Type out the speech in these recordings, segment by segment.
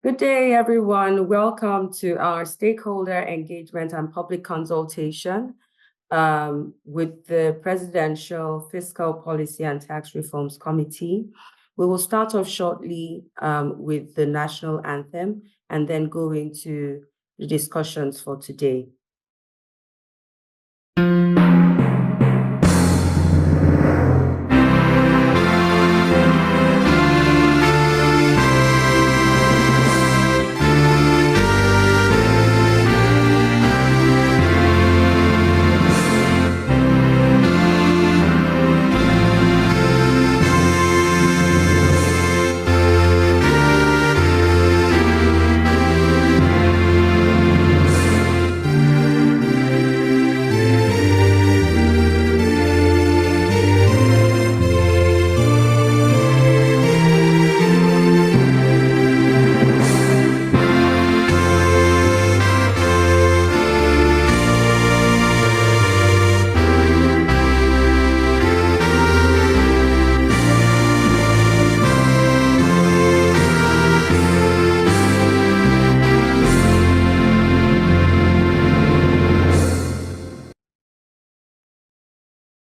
Good day, everyone. Welcome to our stakeholder engagement and public consultation with the Presidential Fiscal Policy and Tax Reforms Committee. We will start off shortly with the national anthem and then go into the discussions for today.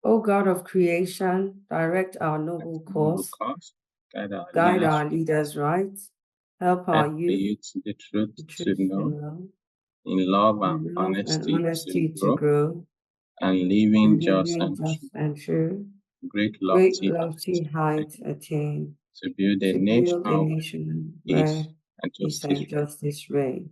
O God of creation, direct our noble course, guide our leaders right, help our youth the truth to to know, know, in love and in love and honesty honesty to grow, and and living just living and just and true, great great lofty lofty height attain, to build a to nation build a where nation peace where and peace justice and reign. justice reign.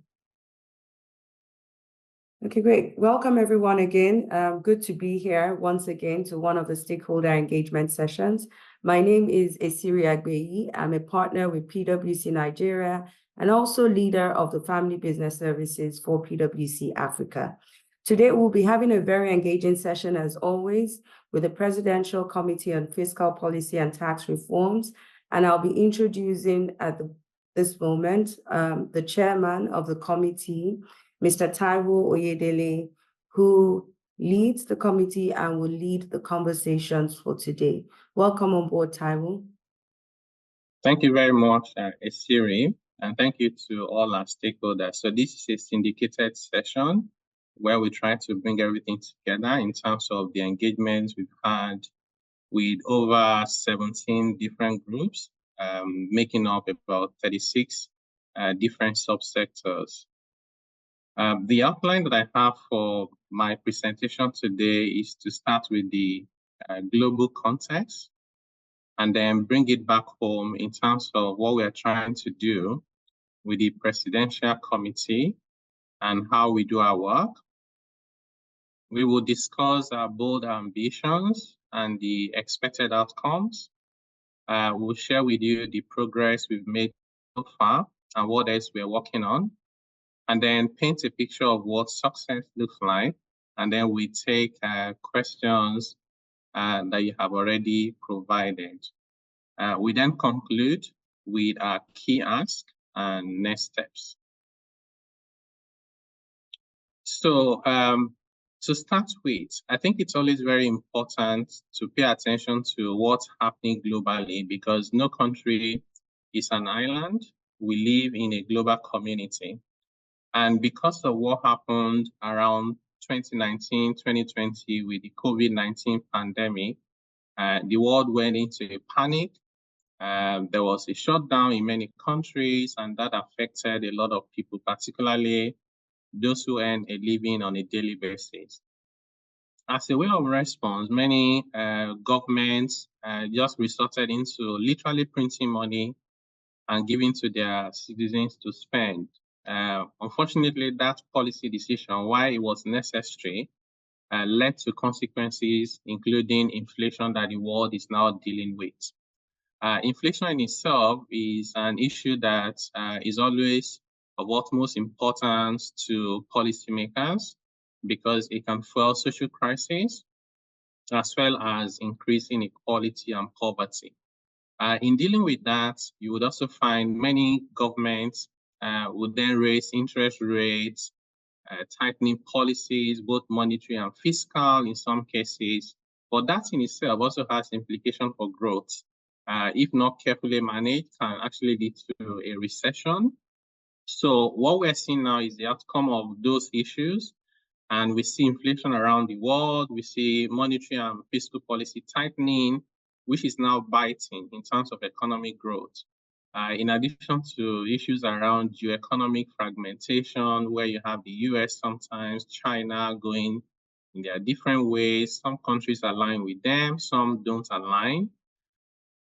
Okay, great. Welcome everyone again. Good to be here once again to one of the stakeholder engagement sessions. My name is Esiri Agbeyi. I'm a partner with PwC Nigeria and also leader of the Family Business Services for PwC Africa. Today, we'll be having a very engaging session as always with the Presidential Committee on Fiscal Policy and Tax Reforms. And I'll be introducing at this moment the chairman of the committee, Mr. Taiwo Oyedele, who leads the committee and will lead the conversations for today. Welcome on board, Taiwo. Thank you very much, Esiri, and thank you to all our stakeholders. So this is a syndicated session where we try to bring everything together in terms of the engagements we've had with over 17 different groups, making up about 36 different subsectors. The outline that I have for my presentation today is to start with the global context and then bring it back home in terms of what we are trying to do with the Presidential Committee and how we do our work. We will discuss our bold ambitions and the expected outcomes. We'll share with you the progress we've made so far and what else we're working on, and then paint a picture of what success looks like. And then we take questions that you have already provided. We then conclude with our key ask and next steps. So to start with, I think it's always very important to pay attention to what's happening globally because no country is an island. We live in a global community. And because of what happened around 2019, 2020 with the COVID-19 pandemic, the world went into a panic. There was a shutdown in many countries, and that affected a lot of people, particularly those who earn a living on a daily basis. As a way of response, many governments just resorted into literally printing money and giving to their citizens to spend. Unfortunately, that policy decision, why it was necessary, led to consequences, including inflation that the world is now dealing with. Inflation in itself is an issue that is always of utmost importance to policymakers because it can fuel social crises as well as increase inequality and poverty. In dealing with that, you would also find many governments would then raise interest rates, tightening policies, both monetary and fiscal in some cases. But that in itself also has implications for growth. If not carefully managed, can actually lead to a recession So what we're seeing now is the outcome of those issues. And we see inflation around the world. We see monetary and fiscal policy tightening, which is now biting in terms of economic growth. In addition to issues around geoeconomic fragmentation, where you have the US sometimes, China going in their different ways. Some countries align with them, some don't align.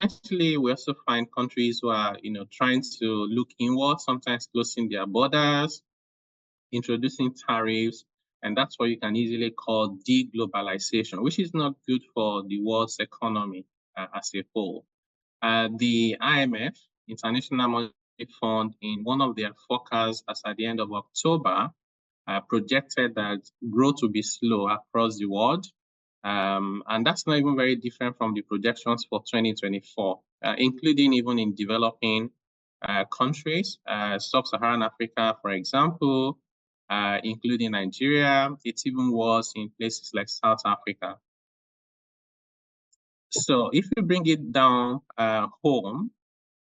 Actually, we also find countries who are, trying to look inward, sometimes closing their borders, introducing tariffs, and that's what you can easily call deglobalization, which is not good for the world's economy as a whole. The IMF, International Monetary Fund, in one of their forecasts as at the end of October, projected that growth will be slow across the world. And that's not even very different from the projections for 2024, including even in developing countries, sub-Saharan Africa, for example, including Nigeria. It's even worse in places like South Africa. So if you bring it down home,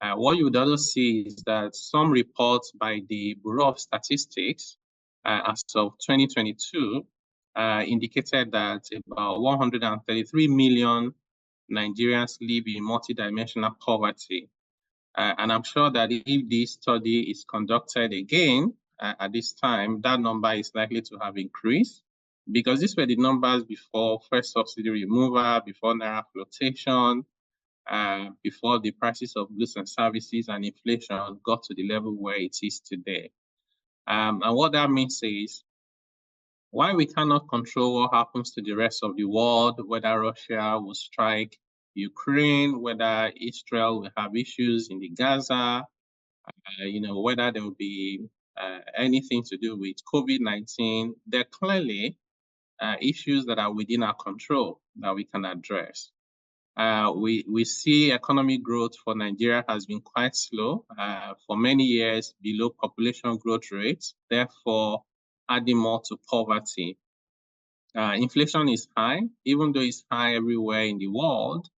what you would also see is that some reports by the Bureau of Statistics as of 2022 indicated that about 133 million Nigerians live in multidimensional poverty. And I'm sure that if this study is conducted again at this time, that number is likely to have increased, because these were the numbers before first subsidy removal, before Naira flotation, before the prices of goods and services and inflation got to the level where it is today. And what that means is, while we cannot control what happens to the rest of the world, whether Russia will strike Ukraine, whether Israel will have issues in the Gaza, whether there will be anything to do with COVID-19, there are clearly issues that are within our control that we can address. We see economic growth for Nigeria has been quite slow for many years, below population growth rates, therefore adding more to poverty. Inflation is high, even though it's high everywhere in the world.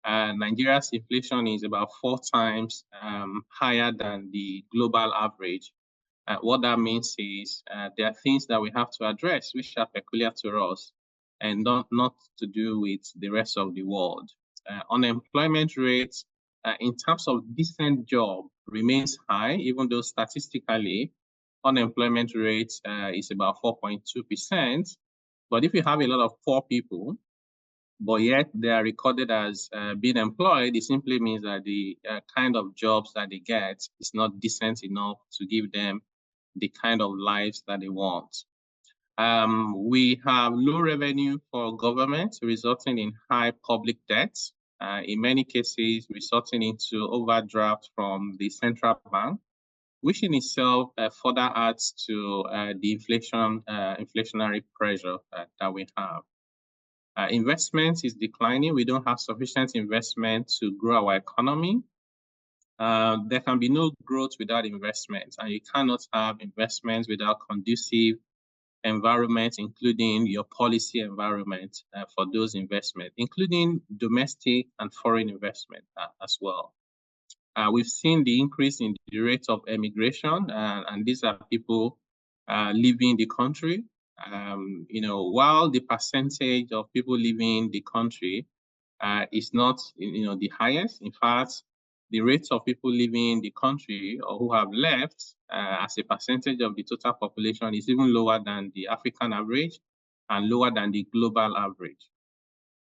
Nigeria's inflation is about 4 times higher than the global average. What that means is there are things that we have to address which are peculiar to us and not to do with the rest of the world. Unemployment rates in terms of decent job remains high, even though statistically unemployment rate is about 4.2%. But if you have a lot of poor people, but yet they are recorded as being employed, it simply means that the kind of jobs that they get is not decent enough to give them the kind of lives that they want. We have low revenue for government, resulting in high public debt, in many cases resulting into overdraft from the central bank, which in itself further adds to the inflationary pressure that we have. Investment is declining. We don't have sufficient investment to grow our economy. There can be no growth without investment, and you cannot have investments without conducive environment, including your policy environment for those investments, including domestic and foreign investment as well. We've seen the increase in the rate of emigration, and these are people leaving the country. While the percentage of people leaving the country is not, the highest. In fact, the rates of people leaving the country or who have left as a percentage of the total population is even lower than the African average and lower than the global average.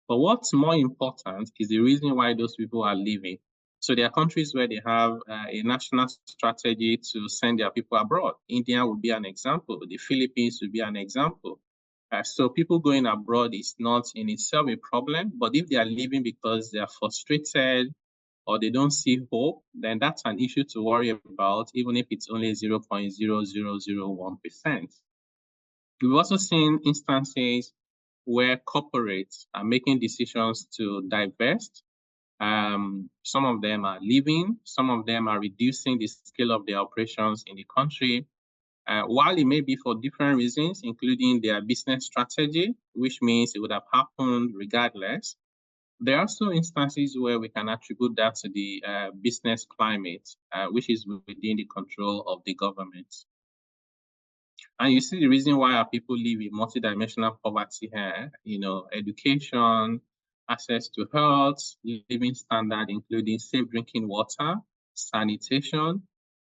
But what's more important is the reason why those people are leaving. So there are countries where they have a national strategy to send their people abroad. India would be an example. The Philippines would be an example. So people going abroad is not in itself a problem, but if they are leaving because they are frustrated or they don't see hope, then that's an issue to worry about, even if it's only 0.0001%. We've also seen instances where corporates are making decisions to divest. Some of them are leaving, some of them are reducing the scale of their operations in the country. While it may be for different reasons, including their business strategy, which means it would have happened regardless, There are also instances where we can attribute that to the business climate, which is within the control of the government. And you see the reason why our people live in multidimensional poverty here, education, access to health, living standard, including safe drinking water, sanitation,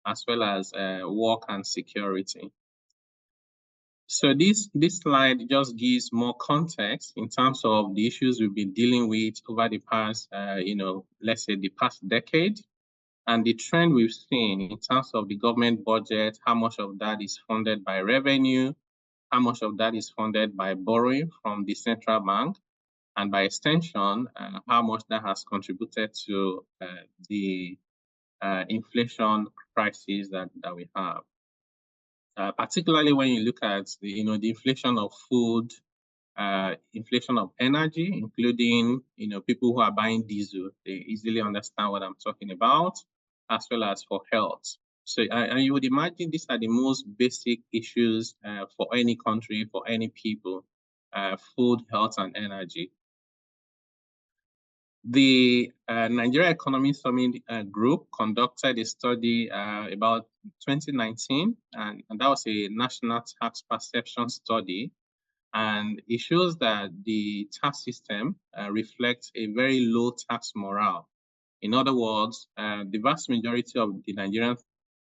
as well as work and security. So this slide just gives more context in terms of the issues we've been dealing with over the past, let's say the past decade, and the trend we've seen in terms of the government budget, how much of that is funded by revenue, how much of that is funded by borrowing from the central bank, and by extension, how much that has contributed to the inflation crisis that we have. Particularly when you look at the inflation of food, inflation of energy, including people who are buying diesel, they easily understand what I'm talking about, as well as for health. So and you would imagine these are the most basic issues for any country, for any people, food, health, and energy. The Nigeria Economy Summit Group conducted a study about 2019, and that was a national tax perception study. And it shows that the tax system reflects a very low tax morale. In other words, the vast majority of the Nigerians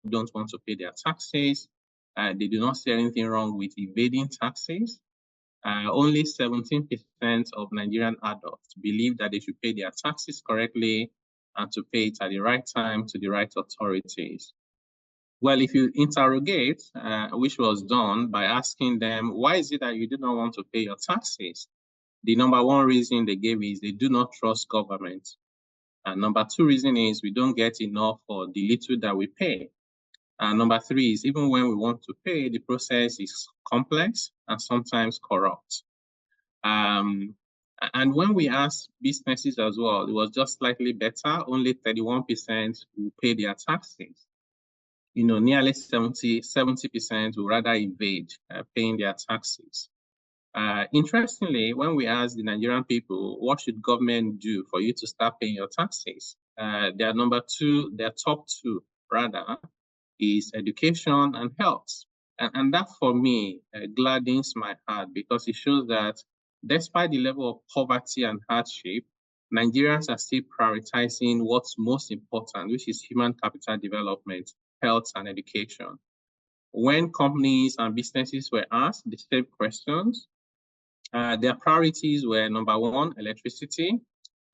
don't want to pay their taxes. They do not see anything wrong with evading taxes. Only 17% of Nigerian adults believe that they should pay their taxes correctly and to pay it at the right time to the right authorities. Well, if you interrogate, which was done by asking them, why is it that you do not want to pay your taxes? The number one reason they gave is they do not trust government. And number two reason is we don't get enough for the little that we pay. And number three is even when we want to pay, the process is complex and sometimes corrupt. And when we asked businesses as well, it was just slightly better. Only 31% will pay their taxes. Nearly 70% will rather evade paying their taxes. Interestingly, when we ask the Nigerian people, what should government do for you to start paying your taxes? Their top two rather, is education and health. And that for me gladdens my heart because it shows that despite the level of poverty and hardship, Nigerians are still prioritizing what's most important, which is human capital development, health, and education. When companies and businesses were asked the same questions, their priorities were number one, electricity,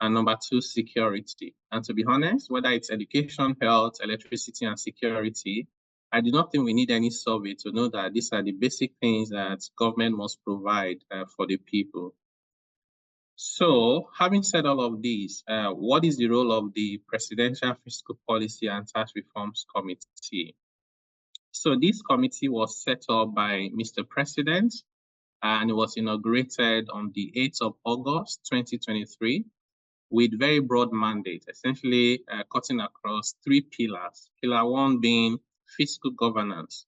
and number two, security. And to be honest, whether it's education, health, electricity, and security, I do not think we need any survey to know that these are the basic things that government must provide for the people. So, having said all of these, what is the role of the Presidential Fiscal Policy and Tax Reforms Committee? So this committee was set up by Mr. President, and it was inaugurated on the 8th of August, 2023, with very broad mandate, essentially cutting across three pillars. Pillar one being fiscal governance.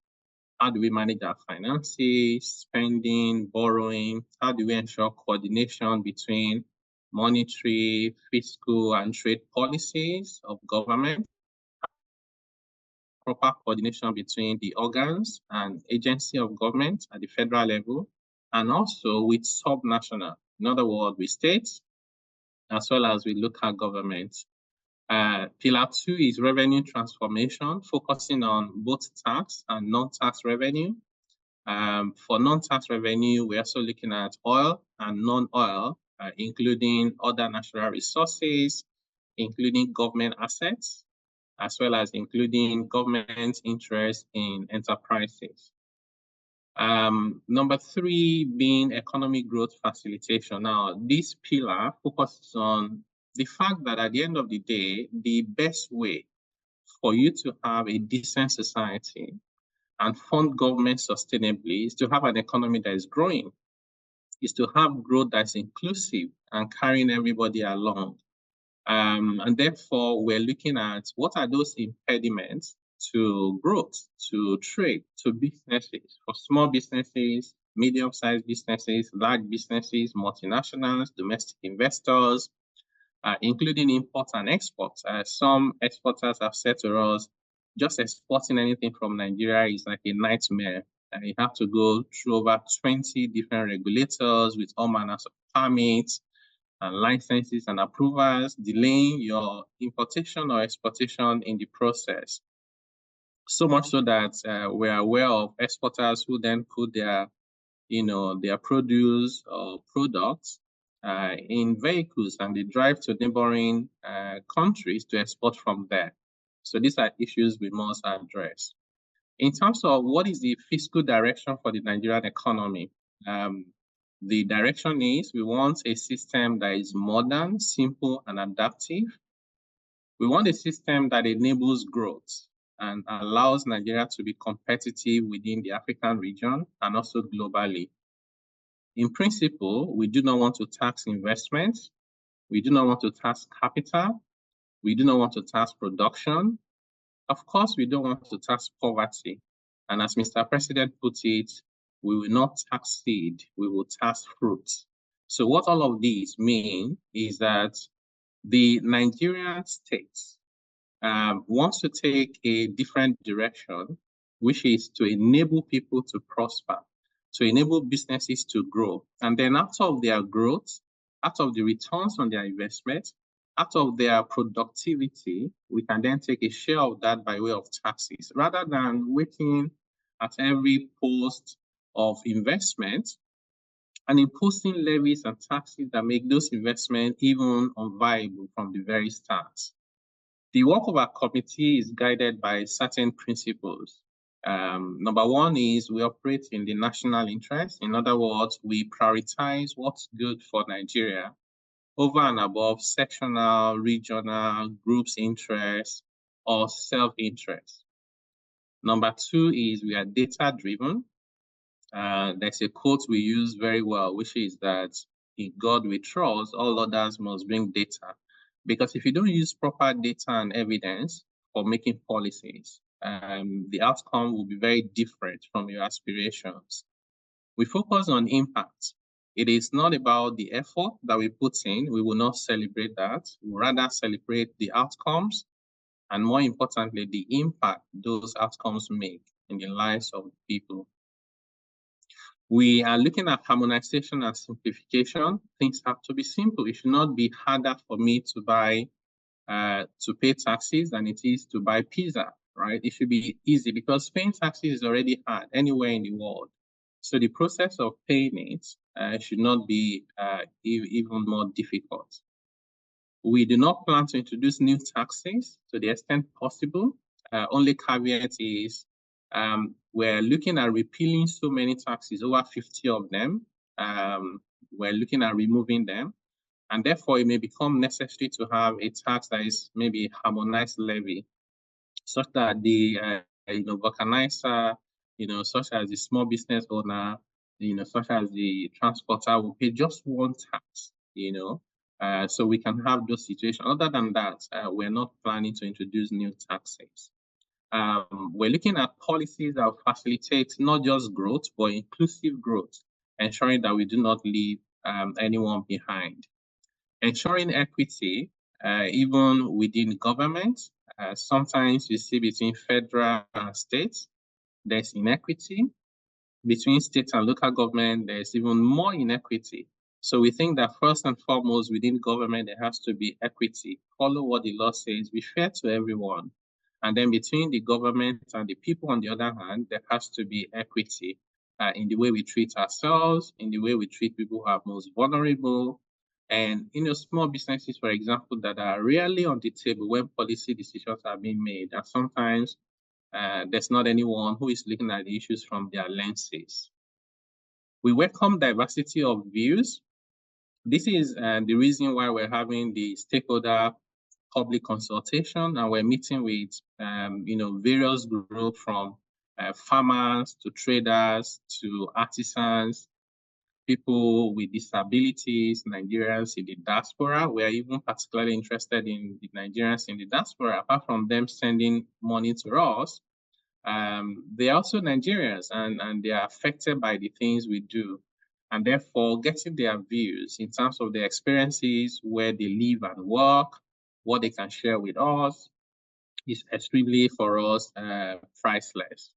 How do we manage our finances, spending, borrowing? How do we ensure coordination between monetary, fiscal, and trade policies of government? Proper coordination between the organs and agency of government at the federal level, and also with subnational, in other words, with states, as well as with local governments. Pillar two is revenue transformation, focusing on both tax and non-tax revenue. For non-tax revenue, we're also looking at oil and non-oil, including other natural resources, including government assets, as well as including government interest in enterprises. Number three being economic growth facilitation. Now, this pillar focuses on the fact that at the end of the day, the best way for you to have a decent society and fund government sustainably is to have an economy that is growing, is to have growth that's inclusive and carrying everybody along. And therefore, we're looking at what are those impediments to growth, to trade, to businesses, for small businesses, medium-sized businesses, large businesses, multinationals, domestic investors. including imports and exports. Some exporters have said to us, just exporting anything from Nigeria is like a nightmare. And you have to go through over 20 different regulators with all manners of permits and licenses and approvals, delaying your importation or exportation in the process. So much so that we're aware of exporters who then put their produce or products in vehicles and they drive to neighboring countries to export from there. So these are issues we must address. In terms of what is the fiscal direction for the Nigerian economy, the direction is we want a system that is modern, simple, and adaptive. We want a system that enables growth and allows Nigeria to be competitive within the African region and also globally. In principle, we do not want to tax investments. We do not want to tax capital. We do not want to tax production. Of course, we don't want to tax poverty. And as Mr. President put it, we will not tax seed, we will tax fruit. So what all of these mean is that the Nigerian state wants to take a different direction, which is to enable people to prosper, to enable businesses to grow. And then out of their growth, out of the returns on their investment, out of their productivity, we can then take a share of that by way of taxes, rather than waiting at every post of investment and imposing levies and taxes that make those investments even unviable from the very start. The work of our committee is guided by certain principles. Number one is we operate in the national interest. In other words, we prioritize what's good for Nigeria over and above sectional, regional, groups' interests, or self-interest. Number two is we are data-driven. There's a quote we use very well, which is that in God we trust, all others must bring data. Because if you don't use proper data and evidence for making policies, the outcome will be very different from your aspirations. We focus on impact. It is not about the effort that we put in. We will not celebrate that. We will rather celebrate the outcomes and, more importantly, the impact those outcomes make in the lives of people. We are looking at harmonization and simplification. Things have to be simple. It should not be harder for me to pay taxes than it is to buy pizza, right? It should be easy because paying taxes is already hard anywhere in the world. So the process of paying it should not be even more difficult. We do not plan to introduce new taxes to the extent possible. Only caveat is we're looking at repealing so many taxes, over 50 of them. We're looking at removing them. And therefore, it may become necessary to have a tax that is maybe a harmonized levy, such that the vulcanizer, such as the small business owner, such as the transporter will pay just one tax, so we can have those situations. Other than that, we're not planning to introduce new taxes. We're looking at policies that will facilitate not just growth, but inclusive growth, ensuring that we do not leave anyone behind. Ensuring equity, even within government. Sometimes you see between federal and states, there's inequity. Between state and local government, there's even more inequity. So we think that first and foremost within government, there has to be equity. Follow what the law says, be fair to everyone. And then between the government and the people, on the other hand, there has to be equity in the way we treat ourselves, in the way we treat people who are most vulnerable. And small businesses, for example, that are rarely on the table when policy decisions are being made. And sometimes there's not anyone who is looking at the issues from their lenses. We welcome diversity of views. This is the reason why we're having the stakeholder public consultation, and we're meeting with various groups from farmers to traders to artisans, people with disabilities, Nigerians in the diaspora. We are even particularly interested in the Nigerians in the diaspora. Apart from them sending money to us, they are also Nigerians and they are affected by the things we do. and therefore getting their views in terms of their experiences, where they live and work, what they can share with us is extremely for us priceless.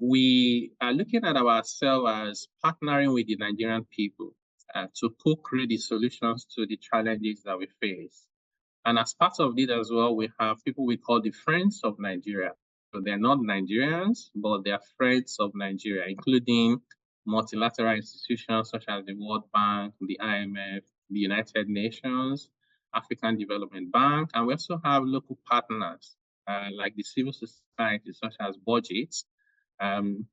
We are looking at ourselves as partnering with the Nigerian people to co-create the solutions to the challenges that we face. And as part of it as well, we have people we call the Friends of Nigeria. So they're not Nigerians, but they are friends of Nigeria, including multilateral institutions such as the World Bank, the IMF, the United Nations, African Development Bank, and we also have local partners like the civil society such as Budgets, and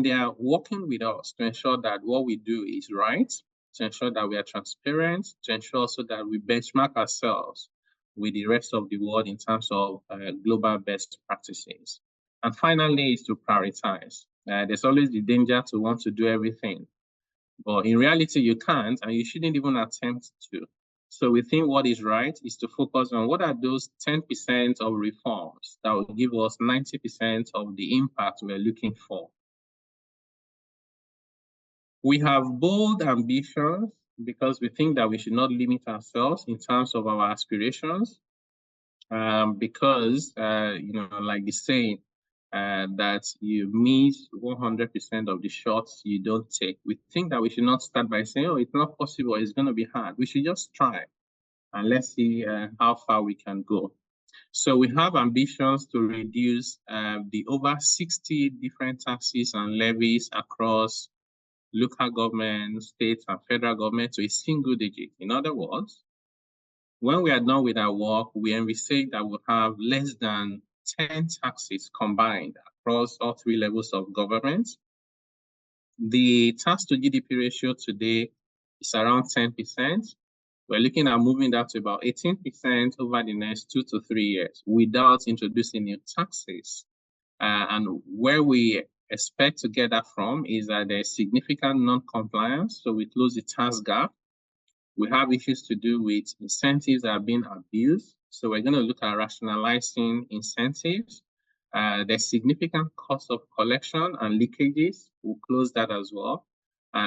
they are working with us to ensure that what we do is right, to ensure that we are transparent, to ensure so that we benchmark ourselves with the rest of the world in terms of global best practices. And finally is to prioritize. There's always the danger to want to do everything, but in reality you can't, and you shouldn't even attempt to. So we think what is right is to focus on what are those 10% of reforms that will give us 90% of the impact we're looking for. We have bold ambitions because we think that we should not limit ourselves in terms of our aspirations, because, like the saying, that you miss 100% of the shots you don't take. We think that we should not start by saying, oh, it's not possible, it's going to be hard. We should just try and let's see how far we can go. So we have ambitions to reduce the over 60 different taxes and levies across local government, state, and federal government to a single digit. In other words, when we are done with our work, we envisage that we'll have less than 10 taxes combined across all 3 levels of government. The tax to GDP ratio today is around 10%. We're looking at moving that to about 18% over the next 2 to 3 years without introducing new taxes. And where we expect to get that from is that there's significant non-compliance, so we close the tax gap. We have issues to do with incentives that are being abused, so we're going to look at rationalizing incentives. There's significant cost of collection and leakages. We'll close that as well.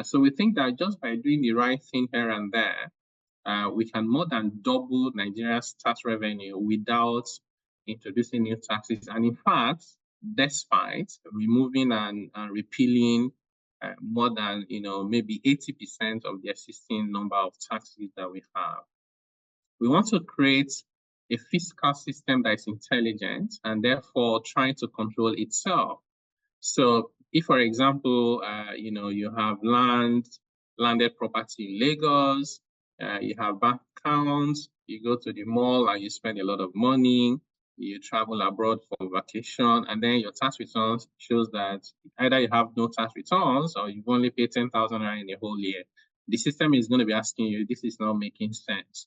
So we think that just by doing the right thing here and there, we can more than double Nigeria's tax revenue without introducing new taxes. And in fact, despite removing and repealing more than maybe 80% of the existing number of taxes that we have. We want to create a fiscal system that is intelligent and therefore trying to control itself. So if, for example, you have landed property in Lagos, you have bank accounts, you go to the mall and you spend a lot of money, you travel abroad for vacation, and then your tax returns shows that either you have no tax returns or you've only paid 10,000 in a whole year. The system is going to be asking you, this is not making sense.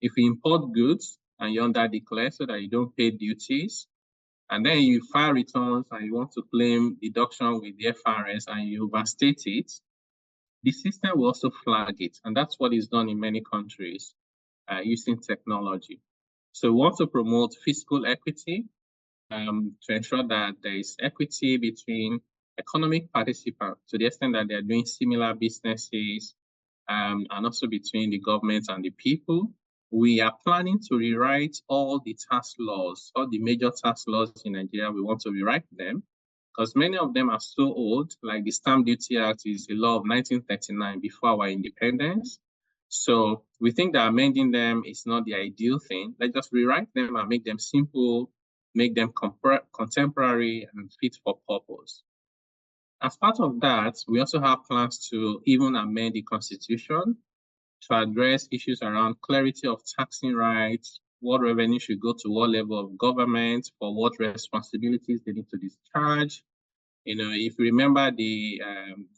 If you import goods and you under-declare so that you don't pay duties, and then you file returns and you want to claim deduction with the FRS and you overstate it, the system will also flag it. And that's what is done in many countries using technology. So we want to promote fiscal equity to ensure that there is equity between economic participants to the extent that they're doing similar businesses, and also between the government and the people. We are planning to rewrite all the tax laws, all the major tax laws in Nigeria. We want to rewrite them because many of them are so old, like the Stamp Duty Act is a law of 1939 before our independence. So we think that amending them is not the ideal thing. Let's just rewrite them and make them simple, make them contemporary and fit for purpose. As part of that, we also have plans to even amend the Constitution to address issues around clarity of taxing rights, what revenue should go to what level of government, for what responsibilities they need to discharge. If you remember the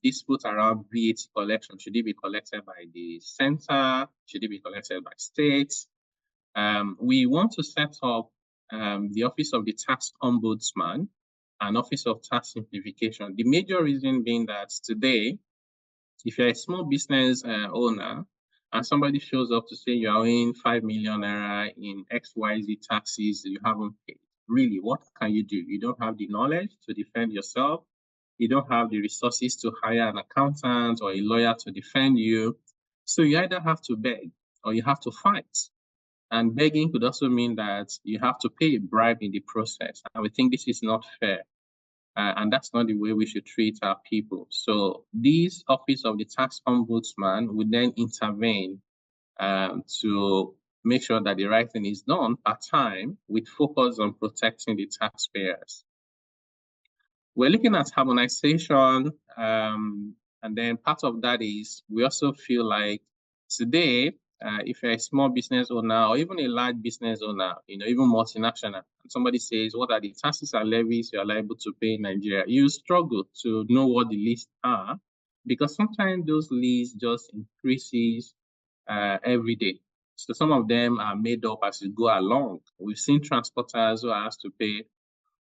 dispute around VAT collection, should it be collected by the center? Should it be collected by states? We want to set up the Office of the Tax Ombudsman and Office of Tax Simplification. The major reason being that today, if you're a small business owner and somebody shows up to say you're owing 5 million naira in XYZ taxes you haven't paid, really, what can you do? You don't have the knowledge to defend yourself. You don't have the resources to hire an accountant or a lawyer to defend you. So you either have to beg or you have to fight. And begging could also mean that you have to pay a bribe in the process. And we think this is not fair. And that's not the way we should treat our people. So this Office of the Tax Ombudsman would then intervene to make sure that the right thing is done at time with focus on protecting the taxpayers. We're looking at harmonization, and then part of that is we also feel like today, if you're a small business owner or even a large business owner, even multinational, and somebody says, what are the taxes and levies you're liable to pay in Nigeria? You struggle to know what the lists are because sometimes those lists just increases every day. So some of them are made up as you go along. We've seen transporters who are asked to pay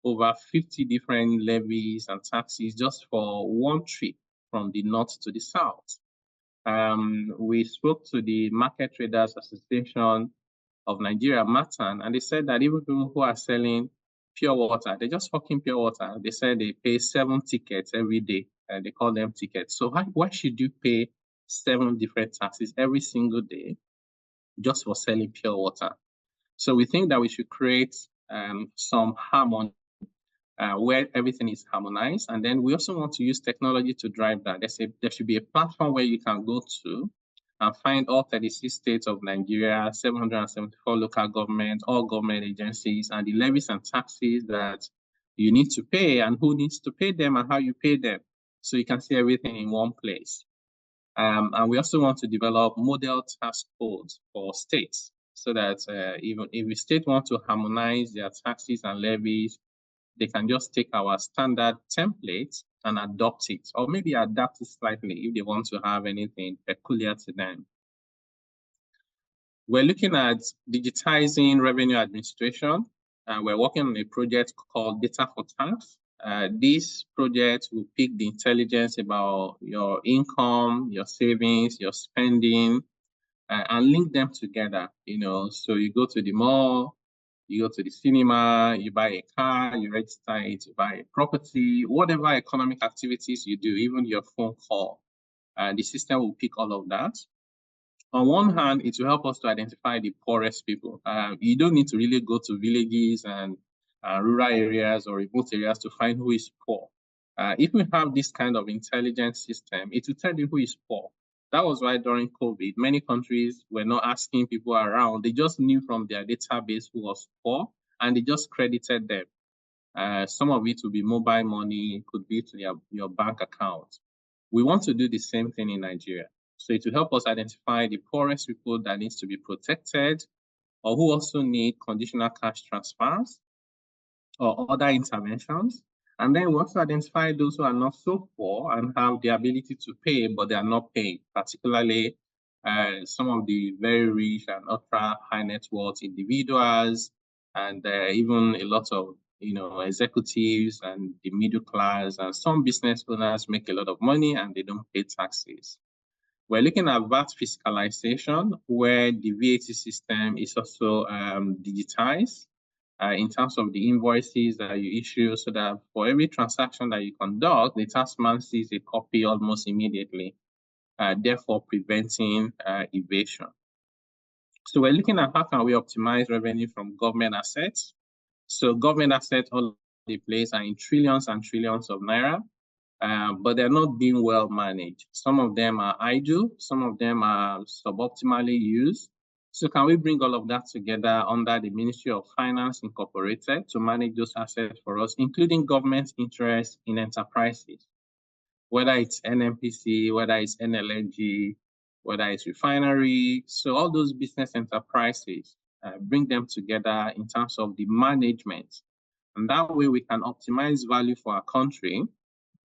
over 50 different levies and taxes just for one trip from the north to the south. We spoke to the Market Traders Association of Nigeria, MATAN, and they said that even people who are selling pure water, they're just fucking pure water. They said they pay 7 tickets every day, and they call them tickets. So why should you pay 7 different taxes every single day just for selling pure water? So we think that we should create some harmony where everything is harmonized. And then we also want to use technology to drive that. There should be a platform where you can go to and find all 36 states of Nigeria, 774 local governments, all government agencies, and the levies and taxes that you need to pay and who needs to pay them and how you pay them. So you can see everything in one place. And we also want to develop model tax codes for states so that even if a state wants to harmonize their taxes and levies, they can just take our standard template and adopt it, or maybe adapt it slightly if they want to have anything peculiar to them. We're looking at digitizing revenue administration. We're working on a project called Data for Tax. This project will pick the intelligence about your income, your savings, your spending, and link them together. So you go to the mall, you go to the cinema, you buy a car, you register it, you buy a property, whatever economic activities you do, even your phone call, the system will pick all of that. On one hand, it will help us to identify the poorest people. You don't need to really go to villages and rural areas or remote areas to find who is poor. If we have this kind of intelligent system, it will tell you who is poor. That was why during COVID, many countries were not asking people around. They just knew from their database who was poor, and they just credited them. Some of it will be mobile money, could be to your bank account. We want to do the same thing in Nigeria. So it will help us identify the poorest people that needs to be protected or who also need conditional cash transfers or other interventions. And then we also identify those who are not so poor and have the ability to pay, but they are not paying, particularly some of the very rich and ultra high net worth individuals, and even a lot of executives and the middle class, and some business owners make a lot of money and they don't pay taxes. We're looking at VAT fiscalization, where the VAT system is also digitized in terms of the invoices that you issue, so that for every transaction that you conduct, the taxman sees a copy almost immediately, therefore preventing evasion. So we're looking at how can we optimize revenue from government assets. So government assets all over the place are in trillions and trillions of naira, but they're not being well managed. Some of them are idle, some of them are suboptimally used. So can we bring all of that together under the Ministry of Finance Incorporated to manage those assets for us, including government interest in enterprises, whether it's NNPC, whether it's NLNG, whether it's refinery. So all those business enterprises, bring them together in terms of the management. And that way we can optimize value for our country.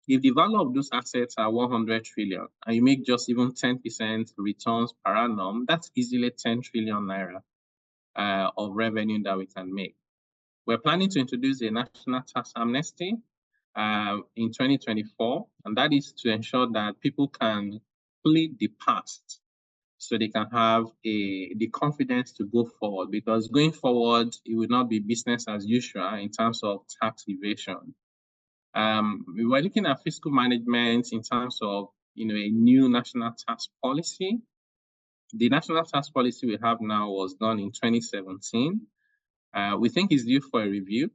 If the value of those assets are 100 trillion and you make just even 10% returns per annum, that's easily 10 trillion naira of revenue that we can make. We're planning to introduce a national tax amnesty in 2024, and that is to ensure that people can plead the past so they can have the confidence to go forward, because going forward, it will not be business as usual in terms of tax evasion. We were looking at fiscal management in terms of, a new national tax policy. The national tax policy we have now was done in 2017. We think it's due for a review.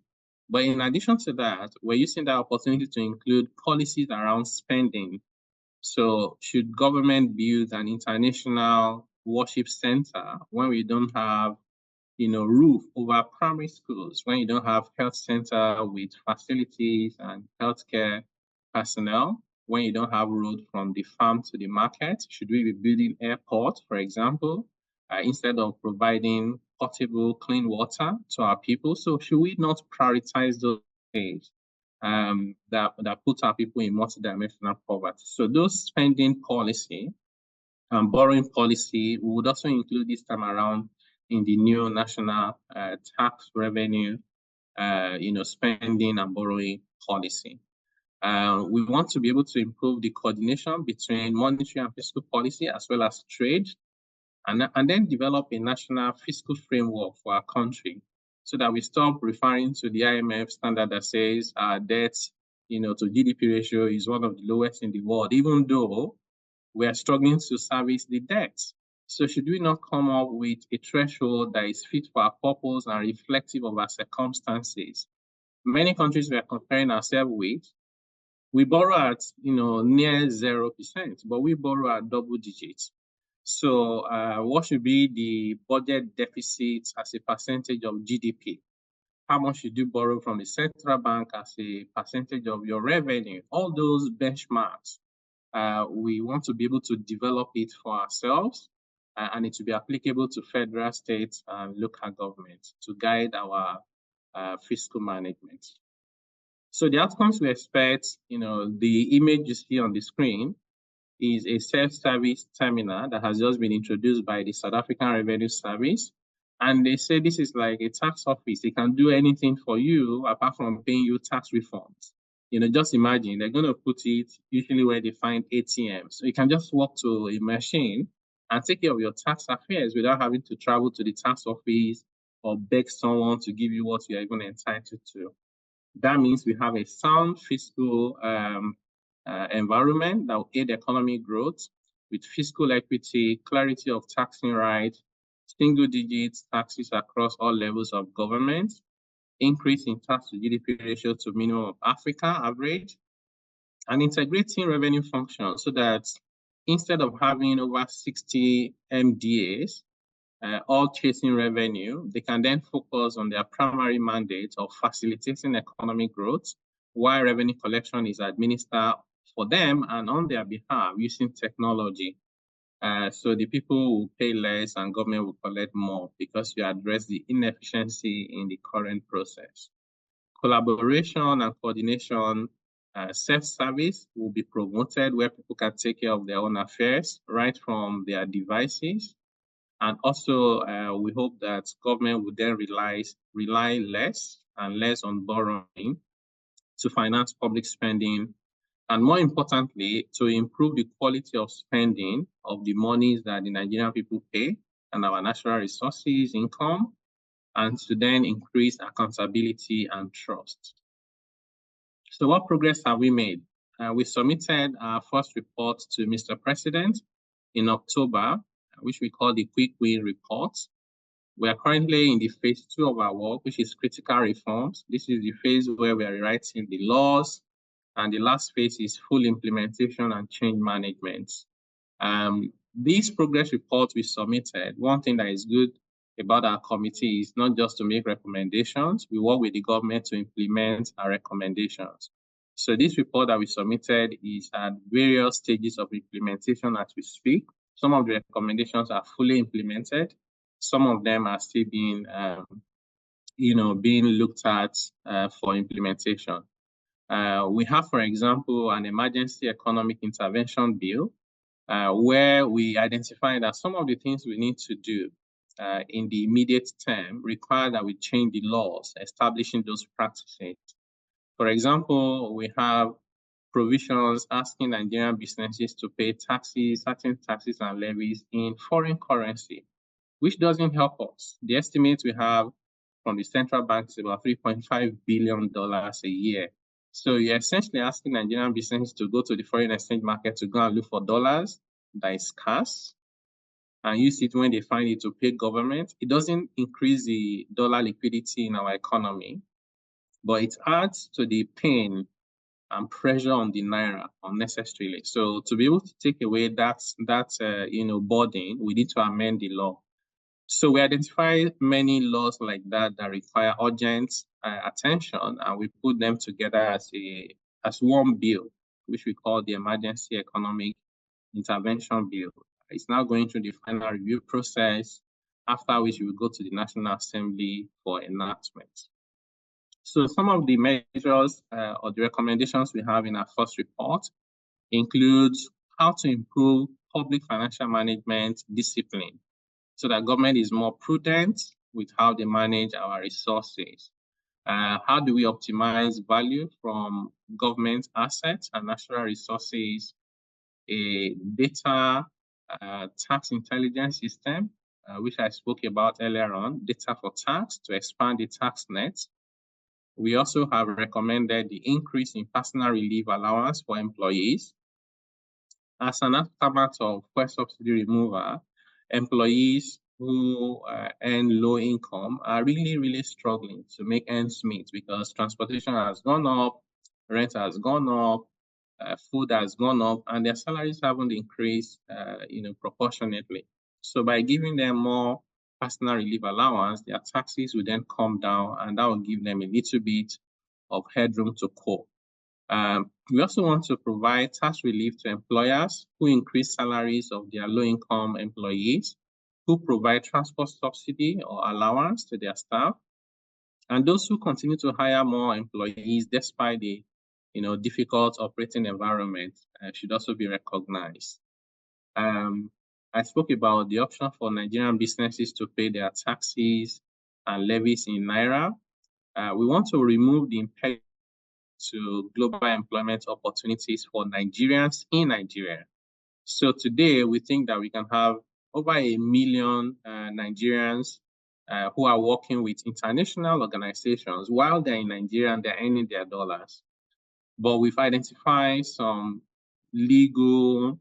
But in addition to that, we're using that opportunity to include policies around spending. So should government build an international worship center when we don't have, roof over primary schools, when you don't have health center with facilities and healthcare personnel, when you don't have road from the farm to the market? Should we be building airports, for example, instead of providing potable, clean water to our people? So should we not prioritize those things that put our people in multidimensional poverty? So those spending policy and borrowing policy would also include this time around in the new national tax revenue, spending and borrowing policy. We want to be able to improve the coordination between monetary and fiscal policy as well as trade, and then develop a national fiscal framework for our country so that we stop referring to the IMF standard that says our debt, to GDP ratio is one of the lowest in the world, even though we are struggling to service the debt. So should we not come up with a threshold that is fit for our purpose and reflective of our circumstances? Many countries we are comparing ourselves with, we borrow at, near 0%, but we borrow at double digits. So what should be the budget deficit as a percentage of GDP? How much should you borrow from the central bank as a percentage of your revenue? All those benchmarks, we want to be able to develop it for ourselves, and it to be applicable to federal, state, and local governments to guide our fiscal management. So the outcomes we expect, the image you see on the screen is a self-service terminal that has just been introduced by the South African Revenue Service. And they say this is like a tax office. It can do anything for you apart from paying you tax refunds. Just imagine they're going to put it usually where they find ATMs. So you can just walk to a machine and take care of your tax affairs without having to travel to the tax office or beg someone to give you what you're even entitled to. That means we have a sound fiscal environment that will aid economic growth with fiscal equity, clarity of taxing rights, single-digit taxes across all levels of government, increase in tax to GDP ratio to minimum of Africa average, and integrating revenue functions so that instead of having over 60 MDAs, all chasing revenue, they can then focus on their primary mandate of facilitating economic growth while revenue collection is administered for them and on their behalf using technology. So the people will pay less and government will collect more because you address the inefficiency in the current process. Collaboration and coordination, self-service will be promoted where people can take care of their own affairs right from their devices. And also, we hope that government would then rely less and less on borrowing to finance public spending, and more importantly, to improve the quality of spending of the monies that the Nigerian people pay and our natural resources, income, and to then increase accountability and trust. So what progress have we made? We submitted our first report to Mr. President in October, which we call the Quick Win Report. We are currently in the phase 2 of our work, which is critical reforms. This is the phase where we are rewriting the laws, and the last phase is full implementation and change management. These progress reports we submitted, one thing that is good about our committee is not just to make recommendations, we work with the government to implement our recommendations. So this report that we submitted is at various stages of implementation as we speak. Some of the recommendations are fully implemented. Some of them are still being, being looked at for implementation. We have, for example, an emergency economic intervention bill where we identify that some of the things we need to do in the immediate term require that we change the laws establishing those practices. For example, we have provisions asking Nigerian businesses to pay taxes, certain taxes and levies in foreign currency, which doesn't help us. The estimate we have from the central bank is about $3.5 billion a year. So you're essentially asking Nigerian businesses to go to the foreign exchange market to go and look for dollars that is scarce and use it when they find it to pay government. It doesn't increase the dollar liquidity in our economy, but it adds to the pain and pressure on the naira unnecessarily. So to be able to take away that burden, we need to amend the law. So we identify many laws like that that require urgent attention, and we put them together as one bill, which we call the Emergency Economic Intervention Bill. It's now going through the final review process, after which we will go to the National Assembly for enactment. So some of the measures or the recommendations we have in our first report includes how to improve public financial management discipline so that government is more prudent with how they manage our resources. How do we optimize value from government assets and natural resources? A data tax intelligence system, which I spoke about earlier on, data for tax to expand the tax net. We also have recommended the increase in personal relief allowance for employees. As an aftermath of fuel subsidy removal, employees who earn low income are really struggling to make ends meet because transportation has gone up, rent has gone up, food has gone up, and their salaries haven't increased proportionately. So by giving them more personal relief allowance, their taxes will then come down, and that will give them a little bit of headroom to cope. We also want to provide tax relief to employers who increase salaries of their low-income employees, who provide transport subsidy or allowance to their staff, and those who continue to hire more employees despite the difficult operating environment should also be recognized. I spoke about the option for Nigerian businesses to pay their taxes and levies in Naira. We want to remove the impediment to global employment opportunities for Nigerians in Nigeria. So today, we think that we can have over 1 million Nigerians who are working with international organizations while they're in Nigeria and they're earning their dollars. But we've identified some legal,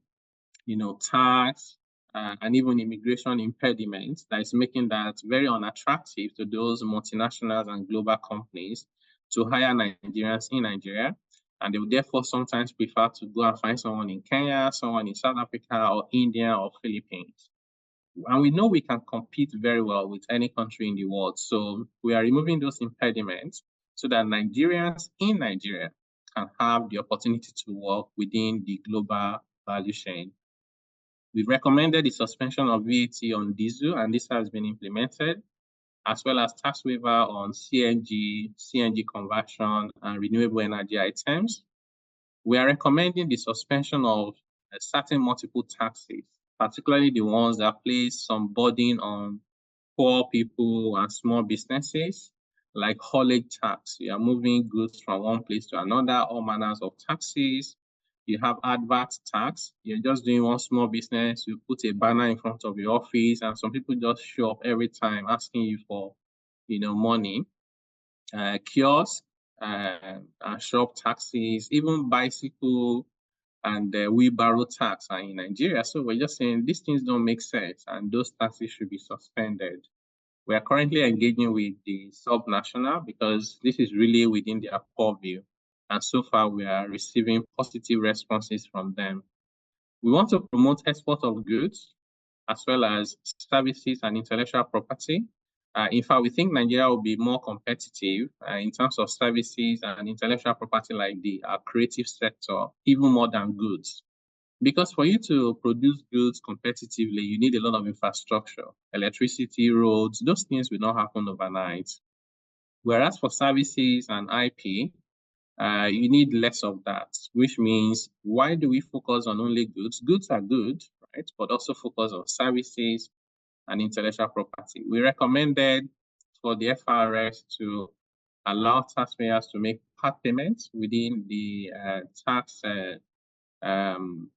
tax, and even immigration impediments that is making that very unattractive to those multinationals and global companies to hire Nigerians in Nigeria. And they would therefore sometimes prefer to go and find someone in Kenya, someone in South Africa, or India, or Philippines. And we know we can compete very well with any country in the world. So we are removing those impediments so that Nigerians in Nigeria can have the opportunity to work within the global value chain. We've recommended the suspension of VAT on diesel, and this has been implemented, as well as tax waiver on CNG conversion, and renewable energy items. We are recommending the suspension of certain multiple taxes, particularly the ones that place some burden on poor people and small businesses, like haulage tax. You are moving goods from one place to another, all manners of taxes. You have advert tax. You're just doing one small business. You put a banner in front of your office, and some people just show up every time asking you for, money. Kiosk and shop taxes, even bicycle and wheelbarrow tax are in Nigeria. So we're just saying these things don't make sense, and those taxes should be suspended. We are currently engaging with the subnational because this is really within their purview. And so far, we are receiving positive responses from them. We want to promote export of goods as well as services and intellectual property. In fact, we think Nigeria will be more competitive in terms of services and intellectual property like the creative sector, even more than goods. Because for you to produce goods competitively, you need a lot of infrastructure, electricity, roads. Those things will not happen overnight. Whereas for services and IP, you need less of that, which means why do we focus on only goods? Goods are good, right? But also focus on services and intellectual property. We recommended for the FRS to allow taxpayers to make part payments within the tax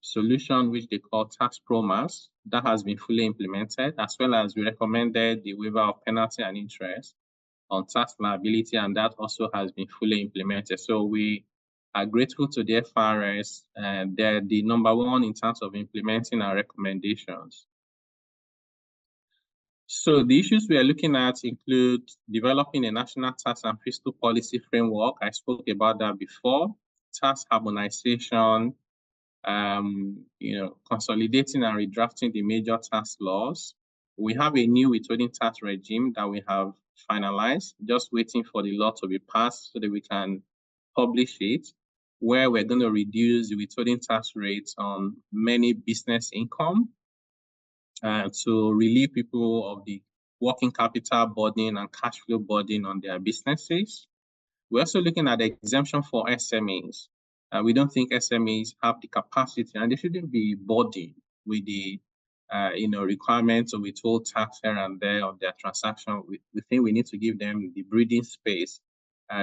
solution, which they call Tax Promas. That has been fully implemented, as well as we recommended the waiver of penalty and interest on tax liability, and that also has been fully implemented. So we are grateful to the FRS, and they're the #1 in terms of implementing our recommendations. So the issues we are looking at include developing a national tax and fiscal policy framework. I spoke about that before. Tax harmonization, consolidating and redrafting the major tax laws. We have a new withholding tax regime that we have finalized, just waiting for the law to be passed so that we can publish it, where we're going to reduce the withholding tax rates on many business income to relieve people of the working capital burden and cash flow burden on their businesses. We're also looking at the exemption for SMEs. We don't think SMEs have the capacity, and they shouldn't be burdened with the requirements of withhold tax here and there of their transaction. We think we need to give them the breathing space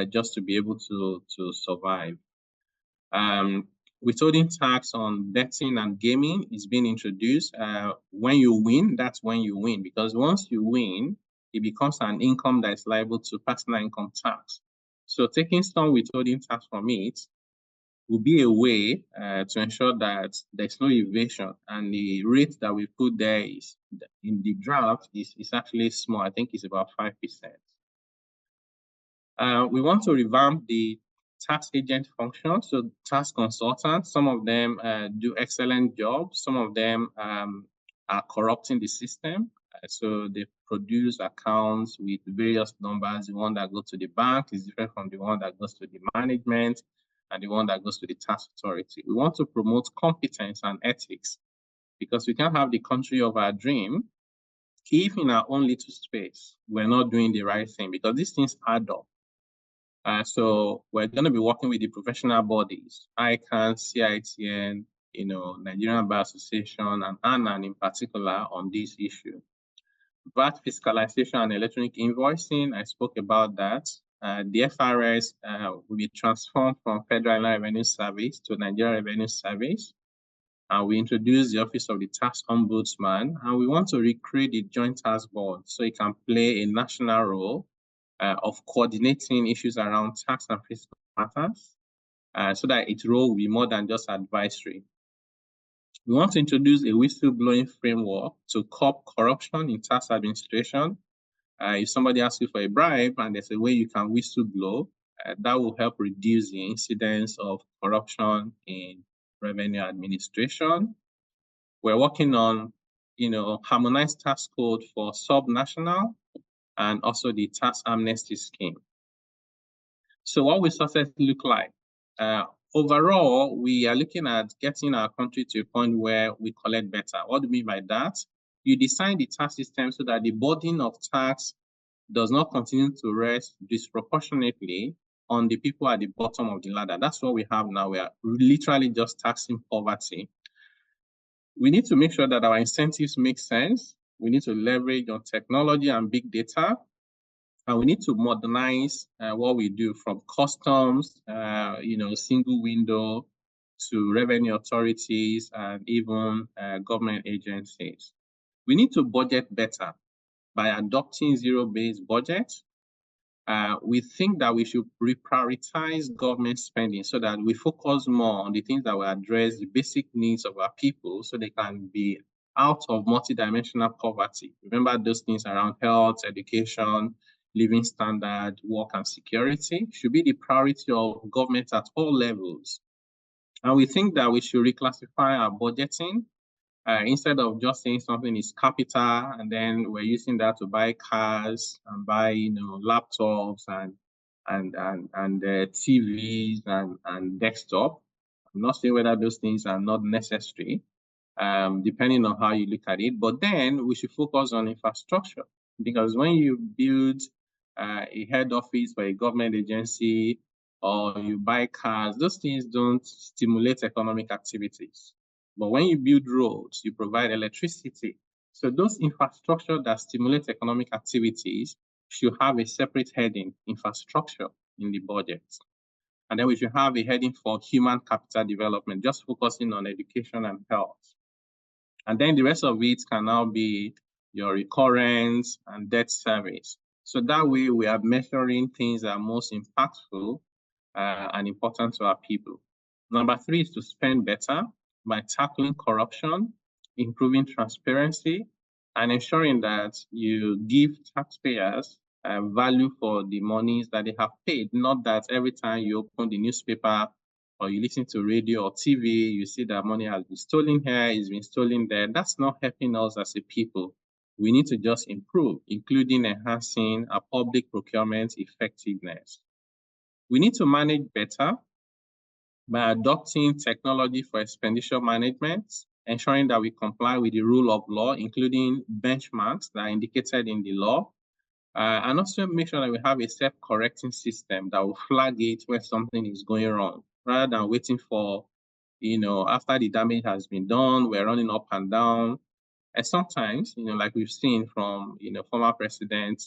just to be able to survive. Withholding tax on betting and gaming is being introduced. When you win, that's when you win, because once you win, it becomes an income that is liable to personal income tax. So taking some withholding tax from it will be a way to ensure that there's no evasion, and the rate that we put there is in the draft is actually small. I think it's about 5%. We want to revamp the tax agent function. So tax consultants, some of them do excellent jobs. Some of them are corrupting the system. So they produce accounts with various numbers. The one that goes to the bank is different from the one that goes to the management and the one that goes to the tax authority. We want to promote competence and ethics, because we can't have the country of our dream if in our own little space we're not doing the right thing, because these things add up. So we're going to be working with the professional bodies, ICANN, CITN, Nigerian Bar Association, and ANAN in particular on this issue. VAT fiscalization and electronic invoicing, I spoke about that. The FRS will be transformed from Federal Revenue Service to Nigerian Revenue Service. We introduced the Office of the Tax Ombudsman, and we want to recreate the Joint Tax Board so it can play a national role of coordinating issues around tax and fiscal matters, so that its role will be more than just advisory. We want to introduce a whistleblowing framework to curb corruption in tax administration. If somebody asks you for a bribe and there's a way you can whistleblow, that will help reduce the incidence of corruption in revenue administration. We're working on, harmonized tax code for subnational and also the tax amnesty scheme. So what will success look like? Overall, we are looking at getting our country to a point where we collect better. What do we mean by that? You design the tax system so that the burden of tax does not continue to rest disproportionately on the people at the bottom of the ladder. That's what we have now. We are literally just taxing poverty. We need to make sure that our incentives make sense. We need to leverage on technology and big data. And we need to modernize what we do, from customs, single window, to revenue authorities and even government agencies. We need to budget better by adopting zero-based budget. We think that we should reprioritize government spending so that we focus more on the things that will address the basic needs of our people so they can be out of multidimensional poverty. Remember those things around health, education, living standard, work and security should be the priority of government at all levels. And we think that we should reclassify our budgeting. Instead of just saying something is capital and then we're using that to buy cars and buy, laptops and TVs and desktop. I'm not saying whether those things are not necessary, depending on how you look at it. But then we should focus on infrastructure, because when you build a head office for a government agency or you buy cars, those things don't stimulate economic activities. But when you build roads, you provide electricity. So those infrastructure that stimulate economic activities should have a separate heading, infrastructure, in the budget. And then we should have a heading for human capital development, just focusing on education and health. And then the rest of it can now be your recurrence and debt service. So that way we are measuring things that are most impactful and important to our people. Number 3 is to spend better by tackling corruption, improving transparency, and ensuring that you give taxpayers value for the monies that they have paid, not that every time you open the newspaper or you listen to radio or TV, you see that money has been stolen here, it's been stolen there. That's not helping us as a people. We need to just improve, including enhancing our public procurement effectiveness. We need to manage better by adopting technology for expenditure management, ensuring that we comply with the rule of law, including benchmarks that are indicated in the law, and also make sure that we have a self-correcting system that will flag it when something is going wrong, rather than waiting for, after the damage has been done, we're running up and down. And sometimes, like we've seen from, former president,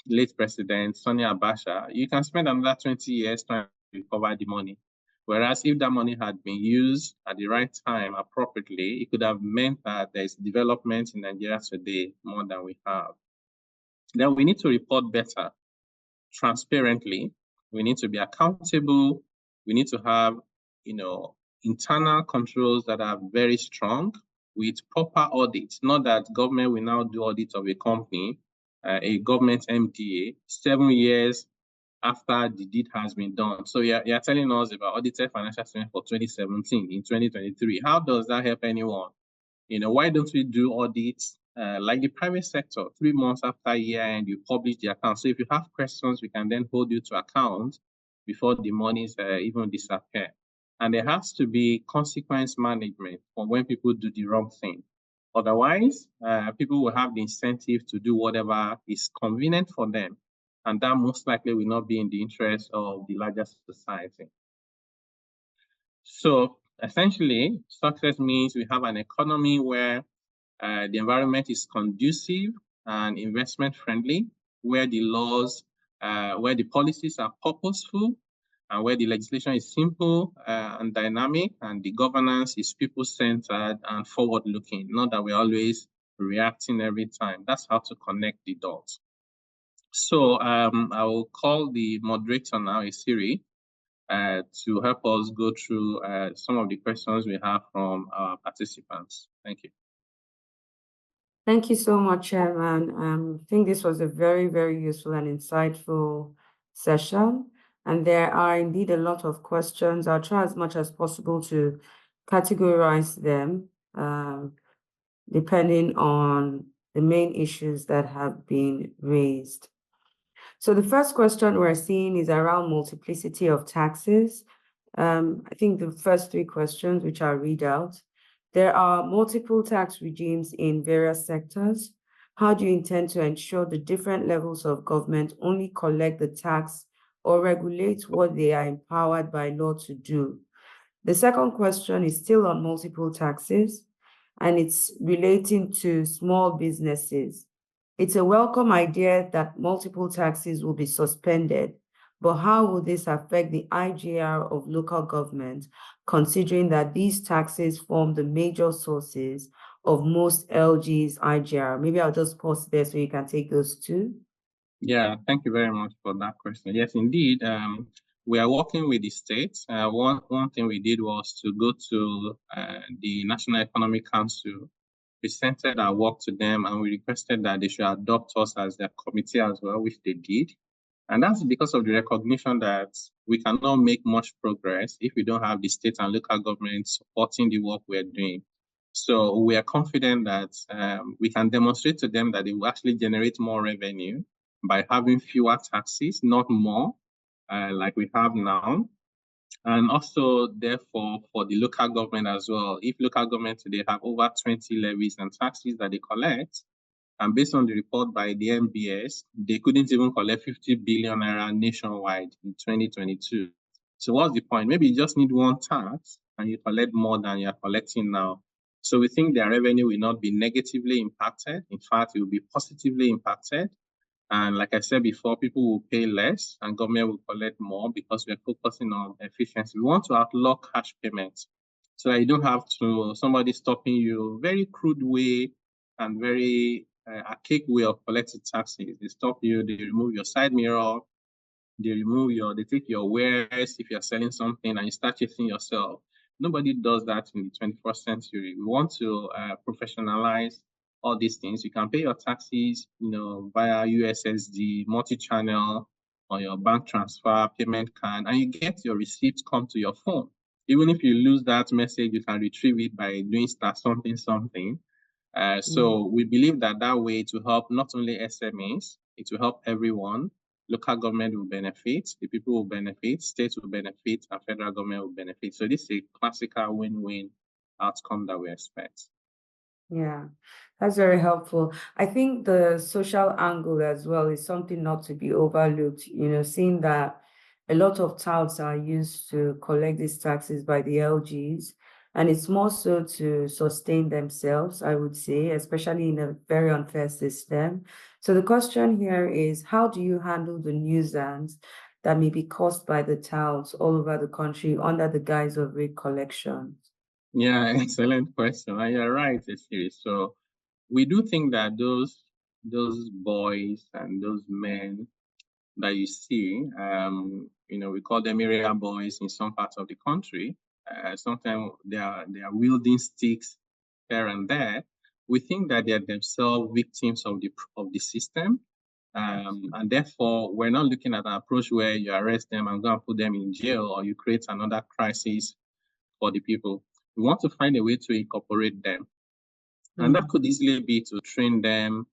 late president, Sani Abacha, you can spend another 20 years trying to recover the money. Whereas if that money had been used at the right time appropriately, it could have meant that there's development in Nigeria today more than we have. Then we need to report better, transparently. We need to be accountable. We need to have, internal controls that are very strong with proper audits. Not that government will now do audit of a company, a government MDA, 7 years after the deed has been done. So you're telling us about audited financial statement for 2017 in 2023. How does that help anyone? Why don't we do audits like the private sector? 3 months after year end, you publish the account. So if you have questions, we can then hold you to account before the monies even disappear. And there has to be consequence management for when people do the wrong thing. Otherwise, people will have the incentive to do whatever is convenient for them. And that most likely will not be in the interest of the larger society. So essentially, success means we have an economy where the environment is conducive and investment friendly, where the laws, where the policies are purposeful, and where the legislation is simple and dynamic, and the governance is people-centered and forward-looking, not that we're always reacting every time. That's how to connect the dots. So I will call the moderator now, Siri, to help us go through some of the questions we have from our participants. Thank you. Thank you so much, Chairman. I think this was a very, very useful and insightful session. And there are indeed a lot of questions. I'll try as much as possible to categorize them depending on the main issues that have been raised. So the first question we're seeing is around multiplicity of taxes. I think the first 3 questions, which I'll read out. There are multiple tax regimes in various sectors. How do you intend to ensure the different levels of government only collect the tax or regulate what they are empowered by law to do? The second question is still on multiple taxes, and it's relating to small businesses. It's a welcome idea that multiple taxes will be suspended, but how will this affect the IGR of local government, considering that these taxes form the major sources of most LG's IGR? Maybe I'll just pause there so you can take those 2. Yeah, thank you very much for that question. Yes, indeed. We are working with the states. One thing we did was to go to the National Economic Council, presented our work to them, and we requested that they should adopt us as their committee as well, which they did. And that's because of the recognition that we cannot make much progress if we don't have the state and local governments supporting the work we're doing. So we are confident that we can demonstrate to them that they will actually generate more revenue by having fewer taxes, not more, like we have now. And also, therefore, for the local government as well, if local government today have over 20 levies and taxes that they collect, and based on the report by the MBS, they couldn't even collect 50 billion naira nationwide in 2022. So what's the point? Maybe you just need one tax and you collect more than you're collecting now. So we think their revenue will not be negatively impacted. In fact, it will be positively impacted. And like I said before, people will pay less and government will collect more because we're focusing on efficiency. We want to outlaw cash payments so that you don't have to somebody stopping you. Very crude way and very archaic way of collecting taxes. They stop you, they remove your side mirror, they take your wares if you're selling something and you start chasing yourself. Nobody does that in the 21st century. We want to professionalize all these things. You can pay your taxes, via USSD, multi-channel, or your bank transfer, payment card, and you get your receipts come to your phone. Even if you lose that message, you can retrieve it by doing something. So we believe that way to help not only SMEs, it will help everyone. Local government will benefit, the people will benefit, states will benefit, and federal government will benefit. So this is a classical win-win outcome that we expect. Yeah, that's very helpful. I think the social angle as well is something not to be overlooked, seeing that a lot of touts are used to collect these taxes by the LGs, and it's more so to sustain themselves, I would say, especially in a very unfair system. So the question here is, how do you handle the nuisance that may be caused by the touts all over the country under the guise of rate collection? Yeah, excellent question. And you're right, Esiri. So we do think that those boys and those men that you see, we call them area boys in some parts of the country. Sometimes they are wielding sticks here and there. We think that they are themselves victims of the system, and therefore we're not looking at an approach where you arrest them and go and put them in jail, or you create another crisis for the people. We want to find a way to incorporate them. And that could easily be to train them,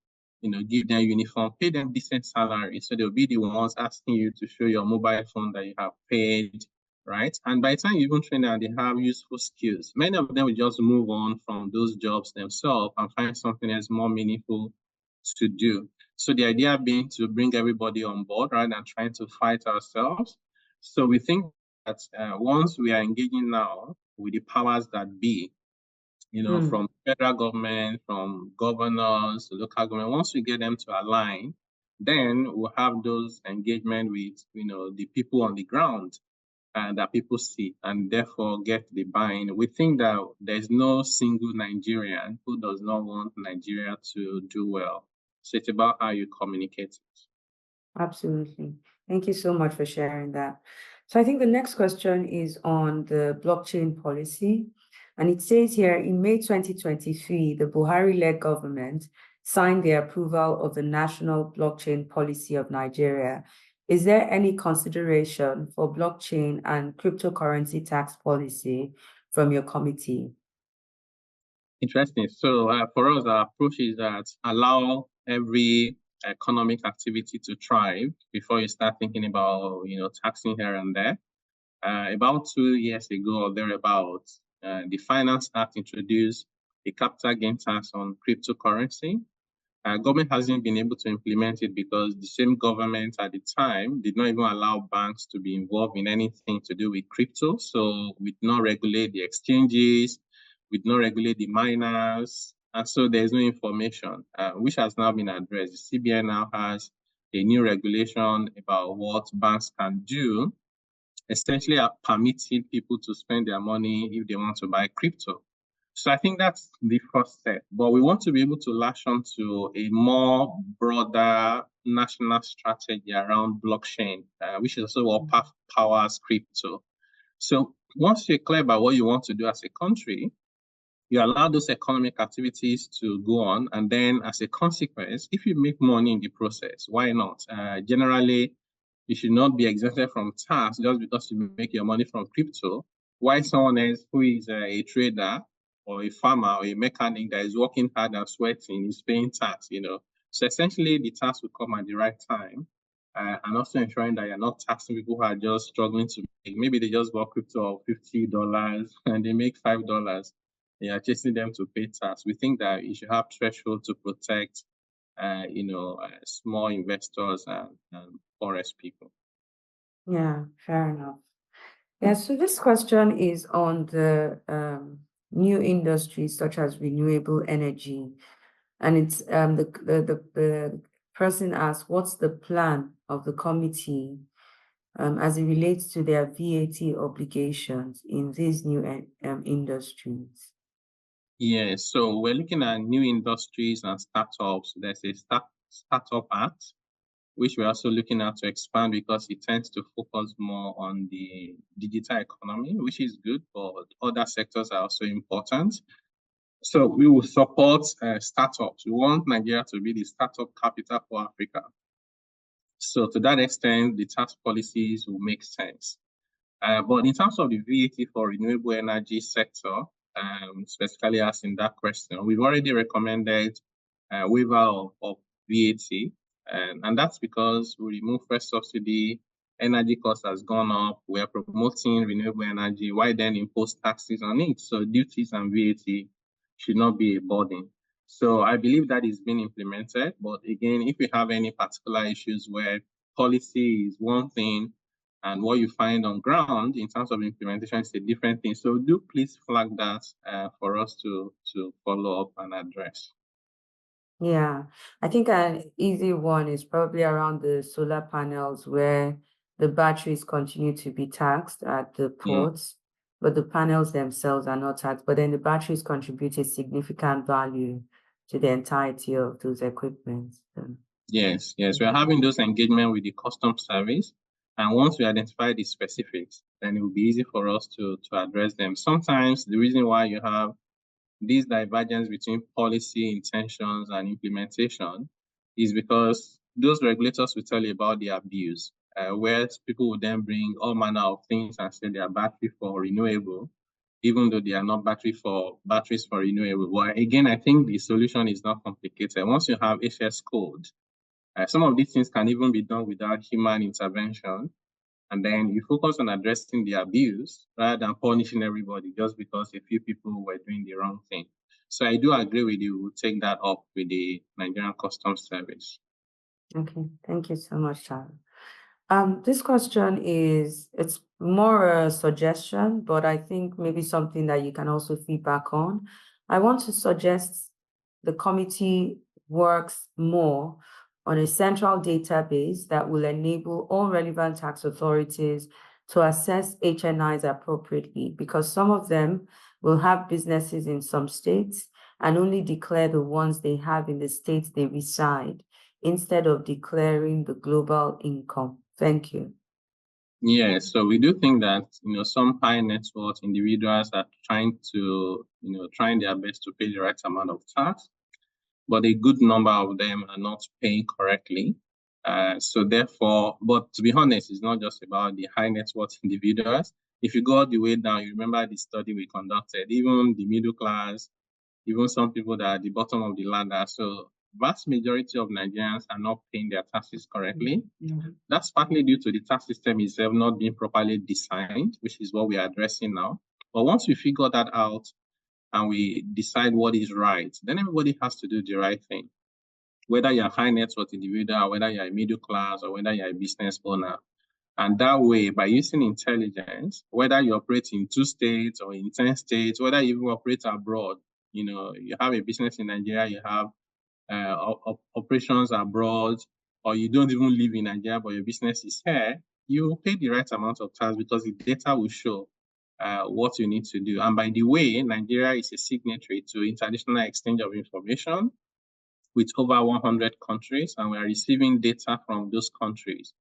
give them uniform, pay them decent salary. So they'll be the ones asking you to show your mobile phone that you have paid, right? And by the time you even train them, they have useful skills. Many of them will just move on from those jobs themselves and find something else more meaningful to do. So the idea being to bring everybody on board rather than trying to fight ourselves. So we think that once we are engaging now with the powers that be, from federal government, from governors, local government, once we get them to align, then we'll have those engagement with, the people on the ground that people see and therefore get the buy-in. We think that there's no single Nigerian who does not want Nigeria to do well. So it's about how you communicate it. Absolutely. Thank you so much for sharing that. So I think the next question is on the blockchain policy. And it says here, in May 2023, the Buhari-led government signed the approval of the National Blockchain Policy of Nigeria. Is there any consideration for blockchain and cryptocurrency tax policy from your committee? Interesting. So for us, our approach is that allow every economic activity to thrive before you start thinking about, taxing here and there. About 2 years ago or thereabouts, the Finance Act introduced a capital gain tax on cryptocurrency. Government hasn't been able to implement it because the same government at the time did not even allow banks to be involved in anything to do with crypto. So we did not regulate the exchanges, we did not regulate the miners, and so there's no information, which has now been addressed. The CBN now has a new regulation about what banks can do, essentially permitting people to spend their money if they want to buy crypto. So I think that's the first step, but we want to be able to latch on to a more broader national strategy around blockchain, which is also what powers crypto. So once you're clear about what you want to do as a country, you allow those economic activities to go on, and then as a consequence, if you make money in the process, why not? Generally, you should not be exempted from tax just because you make your money from crypto. Why someone else who is a trader or a farmer or a mechanic that is working hard and sweating is paying tax, So essentially, the tax will come at the right time, and also ensuring that you're not taxing people who are just struggling to make. Maybe they just bought crypto of $50 and they make $5. You're chasing them to pay tax. We think that you should have threshold to protect, small investors and forest people. Yeah, fair enough. Yeah, so this question is on the new industries such as renewable energy. And it's the person asks, what's the plan of the committee as it relates to their VAT obligations in these new industries? Yeah, so we're looking at new industries and startups. There's a Startup Act, which we're also looking at to expand because it tends to focus more on the digital economy, which is good, but other sectors are also important. So we will support startups. We want Nigeria to be the startup capital for Africa. So to that extent, the tax policies will make sense. But in terms of the VAT for renewable energy sector, specifically as in that question, we've already recommended waiver of VAT, and that's because we remove first subsidy, energy cost has gone up, we are promoting renewable energy, why then impose taxes on it? So duties and VAT should not be a burden. So I believe that is being implemented, but again, if we have any particular issues where policy is one thing, and what you find on ground in terms of implementation is a different thing. So do please flag that for us to follow up and address. Yeah, I think an easy one is probably around the solar panels where the batteries continue to be taxed at the ports, but the panels themselves are not taxed. But then the batteries contribute a significant value to the entirety of those equipment. Yes, we're having those engagement with the customs service. And once we identify the specifics, then it will be easy for us to address them. Sometimes the reason why you have this divergence between policy intentions and implementation is because those regulators will tell you about the abuse, where people will then bring all manner of things and say they are battery for renewable, even though they are not batteries for renewable. But again, I think the solution is not complicated. Once you have HS code, some of these things can even be done without human intervention. And then you focus on addressing the abuse rather than punishing everybody just because a few people were doing the wrong thing. So I do agree with you. We'll take that up with the Nigerian Customs Service. Okay, thank you so much, Charlie. This question it's more a suggestion, but I think maybe something that you can also feedback on. I want to suggest the committee works more on a central database that will enable all relevant tax authorities to assess HNIs appropriately, because some of them will have businesses in some states and only declare the ones they have in the states they reside, instead of declaring the global income. Thank you. Yes, so we do think that some high net worth individuals are trying their best to pay the right amount of tax, but a good number of them are not paying correctly. So therefore, but to be honest, it's not just about the high net worth individuals. If you go all the way down, you remember the study we conducted, even the middle class, even some people that are at the bottom of the ladder. So vast majority of Nigerians are not paying their taxes correctly. Mm-hmm. That's partly due to the tax system itself not being properly designed, which is what we are addressing now. But once we figure that out and we decide what is right, then everybody has to do the right thing. Whether you're a high net worth individual, whether you're a middle class, or whether you're a business owner. And that way, by using intelligence, whether you operate in 2 states or in 10 states, whether you even operate abroad, you have a business in Nigeria, you have operations abroad, or you don't even live in Nigeria, but your business is here, you pay the right amount of tax because the data will show what you need to do. And by the way, Nigeria is a signatory to International Exchange of Information with over 100 countries, and we are receiving data from those countries.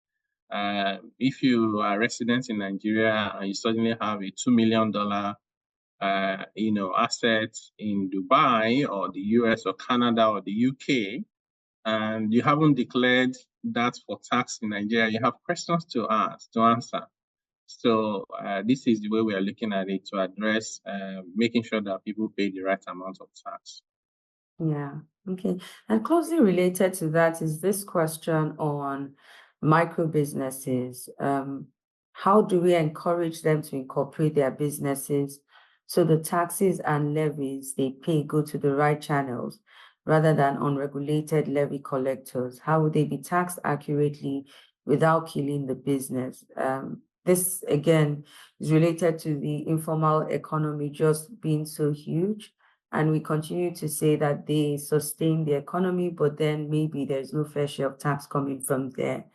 If you are a resident in Nigeria and you suddenly have a $2 million assets in Dubai or the US or Canada or the UK, and you haven't declared that for tax in Nigeria, you have questions to answer. So this is the way we are looking at it to address making sure that people pay the right amount of tax. Yeah, okay. And closely related to that is this question on micro businesses. How do we encourage them to incorporate their businesses so the taxes and levies they pay go to the right channels rather than unregulated levy collectors? How would they be taxed accurately without killing the business? This, again, is related to the informal economy just being so huge. And we continue to say that they sustain the economy, but then maybe there's no fair share of tax coming from there.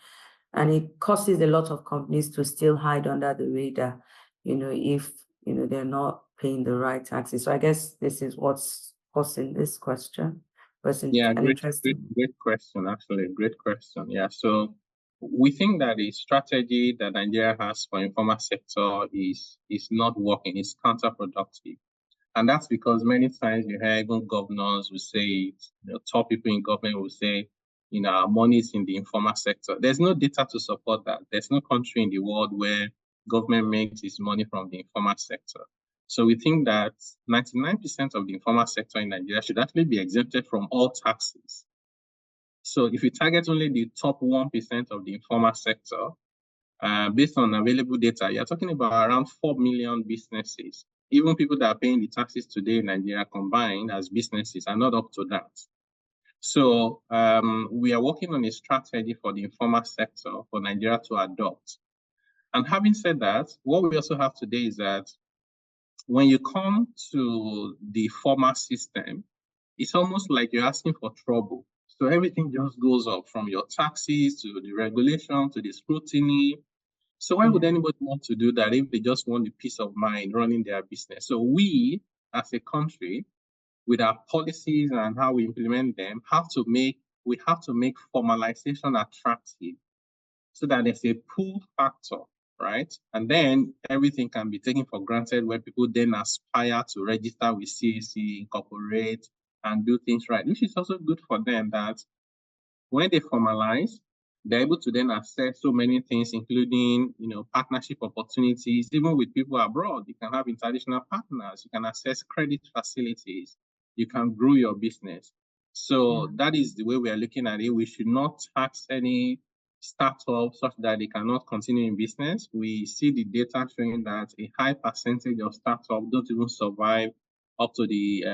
And it causes a lot of companies to still hide under the radar, if, they're not paying the right taxes. So I guess this is what's causing this question. Was an Yeah, great interesting. question, actually. Great question. Yeah. So we think that the strategy that Nigeria has for informal sector is not working, it's counterproductive. And that's because many times you hear even governors will say, top people in government will say, our money is in the informal sector. There's no data to support that. There's no country in the world where government makes its money from the informal sector. So we think that 99% of the informal sector in Nigeria should actually be exempted from all taxes. So if you target only the top 1% of the informal sector, based on available data, you're talking about around 4 million businesses. Even people that are paying the taxes today in Nigeria combined as businesses are not up to that. So we are working on a strategy for the informal sector for Nigeria to adopt. And having said that, what we also have today is that when you come to the formal system, it's almost like you're asking for trouble. So everything just goes up from your taxes to the regulation to the scrutiny. So why would anybody want to do that if they just want the peace of mind running their business? So we, as a country, with our policies and how we implement them, we have to make formalization attractive so that there's a pull factor, right? And then everything can be taken for granted where people then aspire to register with CAC, incorporate, and do things right, which is also good for them that when they formalize, they're able to then access so many things, including, partnership opportunities, even with people abroad. You can have international partners, you can access credit facilities, you can grow your business. So that is the way we are looking at it. We should not tax any startup such that they cannot continue in business. We see the data showing that a high percentage of startups don't even survive up to the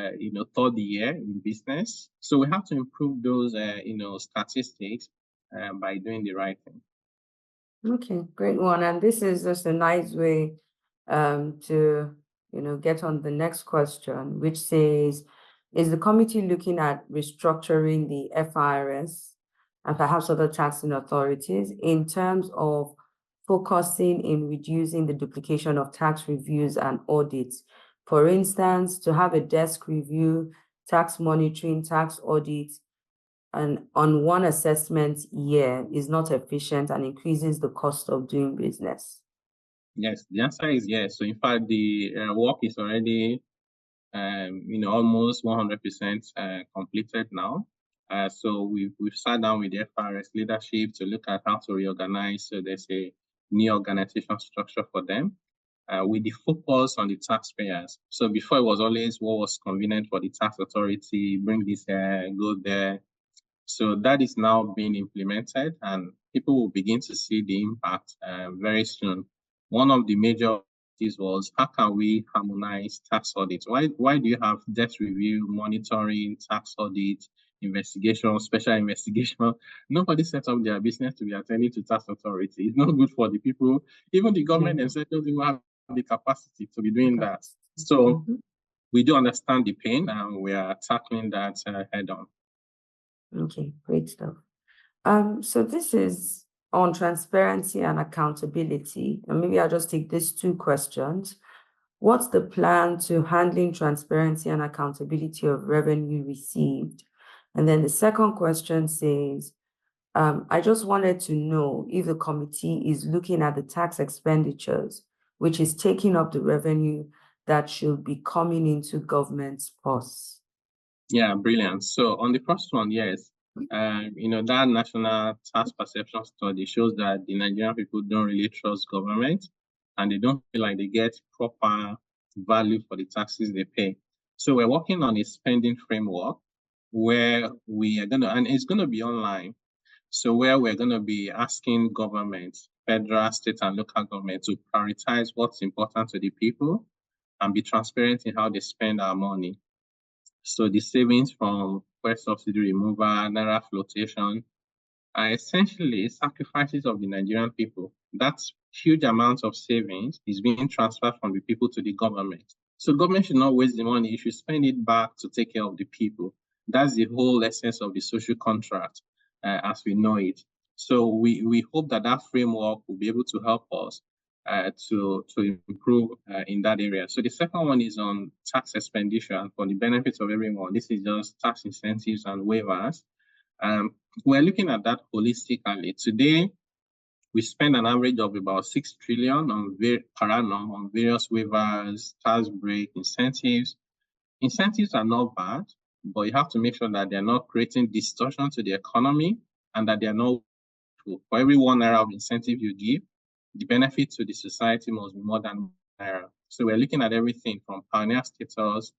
third year in business. So we have to improve those statistics by doing the right thing. Okay, great one. And this is just a nice way to get on the next question, which says, is the committee looking at restructuring the FIRS and perhaps other taxing authorities in terms of focusing in reducing the duplication of tax reviews and audits? For instance, to have a desk review, tax monitoring, tax audits, and on one assessment year is not efficient and increases the cost of doing business? Yes, the answer is yes. So in fact, the work is already almost 100% completed now. So we've sat down with the FRS leadership to look at how to reorganize. So there's a new organization structure for them with the focus on the taxpayers. So before it was always what was convenient for the tax authority, bring this here, go there. So that is now being implemented and people will begin to see the impact very soon. One of the major issues was how can we harmonize tax audits? Why do you have debt review, monitoring, tax audit, investigation, special investigation? Nobody set up their business to be attending to tax authority. It's not good for the people. Even the government themselves don't even have the capacity to be doing that. So we do understand the pain and we are tackling that head on. Okay, great stuff. So this is on transparency and accountability. And maybe I'll just take these two questions. What's the plan to handling transparency and accountability of revenue received? And then the second question says, I just wanted to know if the committee is looking at the tax expenditures, which is taking up the revenue that should be coming into government's purse. Yeah, brilliant. So on the first one, yes, that national tax perception study shows that the Nigerian people don't really trust government and they don't feel like they get proper value for the taxes they pay. So we're working on a spending framework where we are and it's going to be online. So where we're going to be asking government, federal, state, and local government to prioritize what's important to the people and be transparent in how they spend our money. So the savings from fuel subsidy removal, naira flotation, are essentially sacrifices of the Nigerian people. That's huge amounts of savings is being transferred from the people to the government. So government should not waste the money. You should spend it back to take care of the people. That's the whole essence of the social contract as we know it. So we hope that that framework will be able to help us to improve in that area. So the second one is on tax expenditure for the benefits of everyone. This is just tax incentives and waivers. We're looking at that holistically. Today, we spend an average of about 6 trillion per annum on various waivers, tax break, incentives. Incentives are not bad, but you have to make sure that they're not creating distortion to the economy and that they're not for every 1 naira of incentive you give, the benefit to the society must be more than 1 naira. So we're looking at everything from pioneer status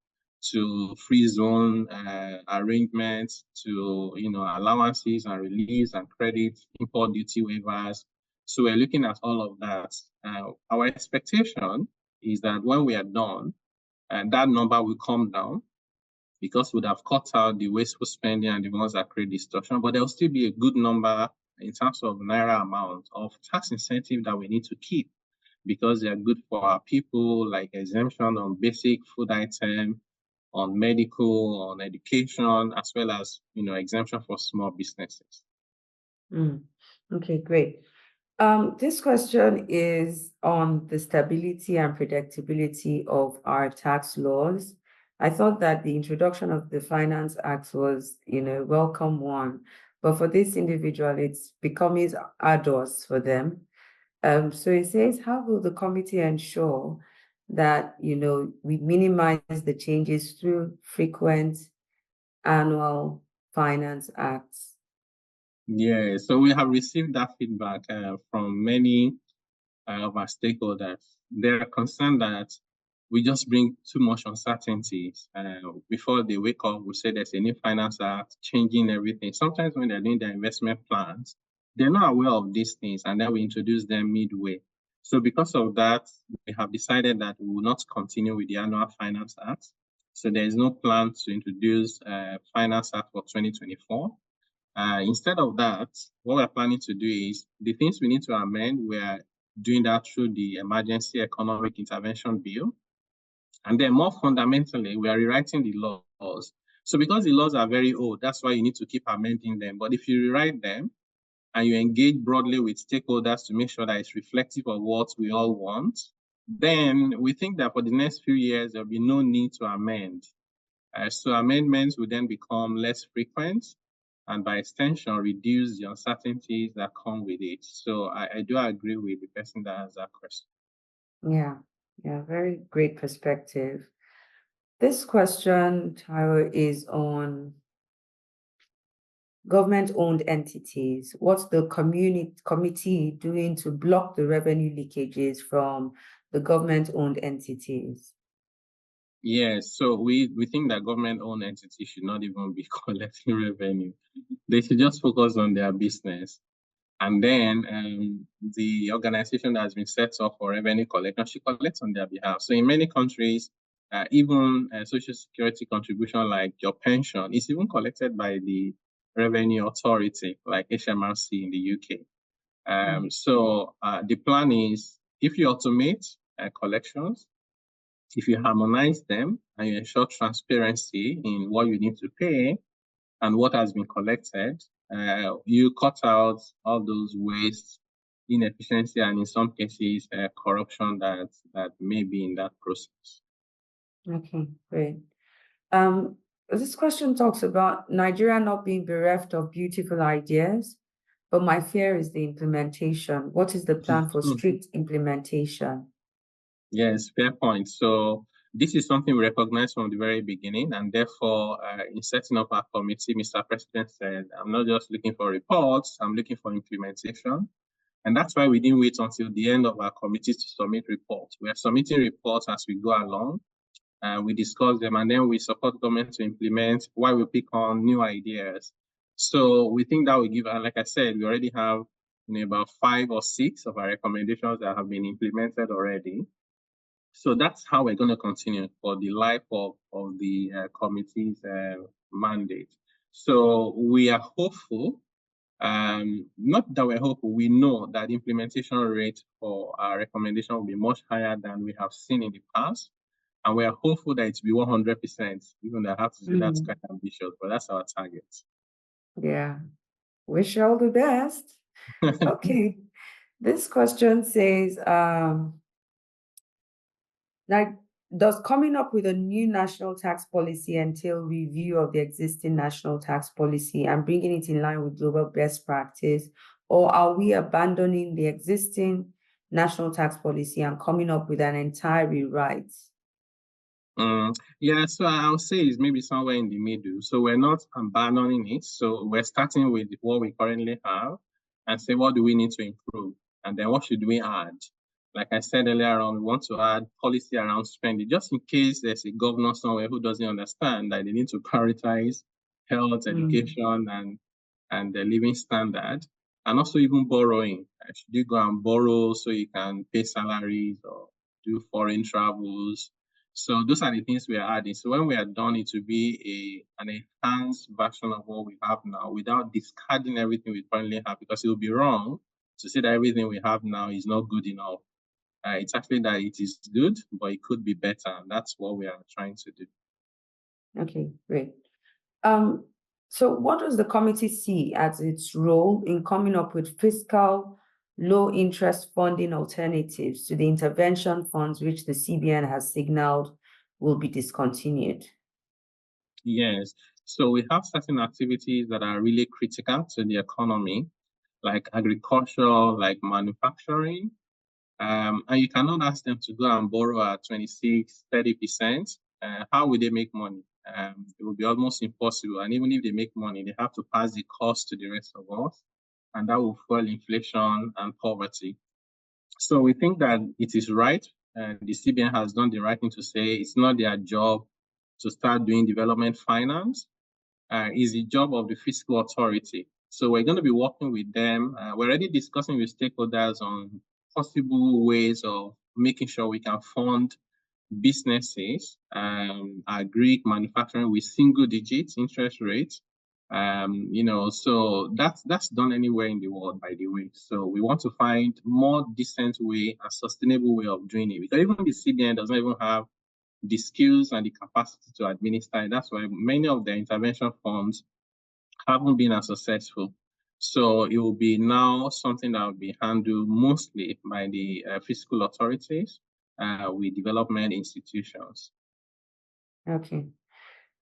to free zone arrangements to allowances and reliefs and credit, import duty waivers. So we're looking at all of that. Our expectation is that when we are done, that number will come down because we would have cut out the wasteful spending and the ones that create distortion, but there'll still be a good number in terms of naira amount of tax incentive that we need to keep because they are good for our people, like exemption on basic food item, on medical, on education, as well as exemption for small businesses. Okay, great. This question is on the stability and predictability of our tax laws. I thought that the introduction of the Finance Act was, a welcome one, but for this individual, it's becoming arduous for them. So it says, how will the committee ensure that, we minimize the changes through frequent annual finance acts? Yeah, so we have received that feedback from many of our stakeholders. They're concerned that we just bring too much uncertainty. Before they wake up, we say there's a new finance act changing everything. Sometimes when they're doing their investment plans, they're not aware of these things, and then we introduce them midway. So because of that, we have decided that we will not continue with the annual finance act. So there is no plan to introduce finance act for 2024. Instead of that, what we're planning to do is the things we need to amend, we're doing that through the Emergency Economic Intervention Bill. And then more fundamentally, we are rewriting the laws. So because the laws are very old, that's why you need to keep amending them. But if you rewrite them and you engage broadly with stakeholders to make sure that it's reflective of what we all want, then we think that for the next few years, there'll be no need to amend. So amendments will then become less frequent and by extension, reduce the uncertainties that come with it. So I do agree with the person that has that question. Yeah, very great perspective. This question, Tyro, is on government-owned entities. What's the committee doing to block the revenue leakages from the government-owned entities? Yes, so we think that government-owned entities should not even be collecting revenue. They should just focus on their business. And then the organization that has been set up for revenue collection should collect on their behalf. So in many countries, even social security contribution like your pension is even collected by the revenue authority like HMRC in the UK. So the plan is if you automate collections, if you harmonize them and you ensure transparency in what you need to pay and what has been collected, you cut out all those waste, inefficiency, and in some cases, corruption that may be in that process. Okay, great. This question talks about Nigeria not being bereft of beautiful ideas, but my fear is the implementation. What is the plan for strict implementation? Yes, fair point. So this is something we recognize from the very beginning, and therefore, in setting up our committee, Mr. President said, I'm not just looking for reports, I'm looking for implementation. And that's why we didn't wait until the end of our committee to submit reports. We are submitting reports as we go along. We discuss them, and then we support government to implement while we pick on new ideas. So we think that will give, like I said, we already have about 5 or 6 of our recommendations that have been implemented already. So that's how we're going to continue for the life of the committee's mandate. So we are hopeful, not that we're hopeful, we know that the implementation rate for our recommendation will be much higher than we have seen in the past. And we are hopeful that it will be 100%, even though I have to say that's quite ambitious, but that's our target. Yeah, wish you all the best. Okay. This question says, like, does coming up with a new national tax policy entail review of the existing national tax policy and bringing it in line with global best practice, or are we abandoning the existing national tax policy and coming up with an entire rewrite? Yeah, so I'll say it's maybe somewhere in the middle. So we're not abandoning it. So we're starting with what we currently have and say, what do we need to improve? And then what should we add? Like I said earlier on, we want to add policy around spending, just in case there's a governor somewhere who doesn't understand that they need to prioritize health, education, and the living standard, and also even borrowing. Should you go and borrow so you can pay salaries or do foreign travels? So those are the things we are adding. So when we are done, it will be an enhanced version of what we have now without discarding everything we currently have, because it will be wrong to say that everything we have now is not good enough. It's actually that it is good, but it could be better. And that's what we are trying to do. Okay, great. So what does the committee see as its role in coming up with fiscal, low-interest funding alternatives to the intervention funds which the CBN has signaled will be discontinued? Yes. So we have certain activities that are really critical to the economy, like agriculture, like manufacturing. And you cannot ask them to go and borrow at 26, 30%. How will they make money? It will be almost impossible. And even if they make money, they have to pass the cost to the rest of us. And that will fuel inflation and poverty. So we think that it is right. And the CBN has done the right thing to say it's not their job to start doing development finance. Is the job of the fiscal authority. So we're going to be working with them. We're already discussing with stakeholders on possible ways of making sure we can fund businesses, Greek manufacturing with single digit interest rates. So that's done anywhere in the world, by the way. So we want to find more decent way, a sustainable way of doing it, because even the CBN doesn't even have the skills and the capacity to administer it. That's why many of the intervention funds haven't been as successful. So it will be now something that will be handled mostly by the fiscal authorities with development institutions. Okay,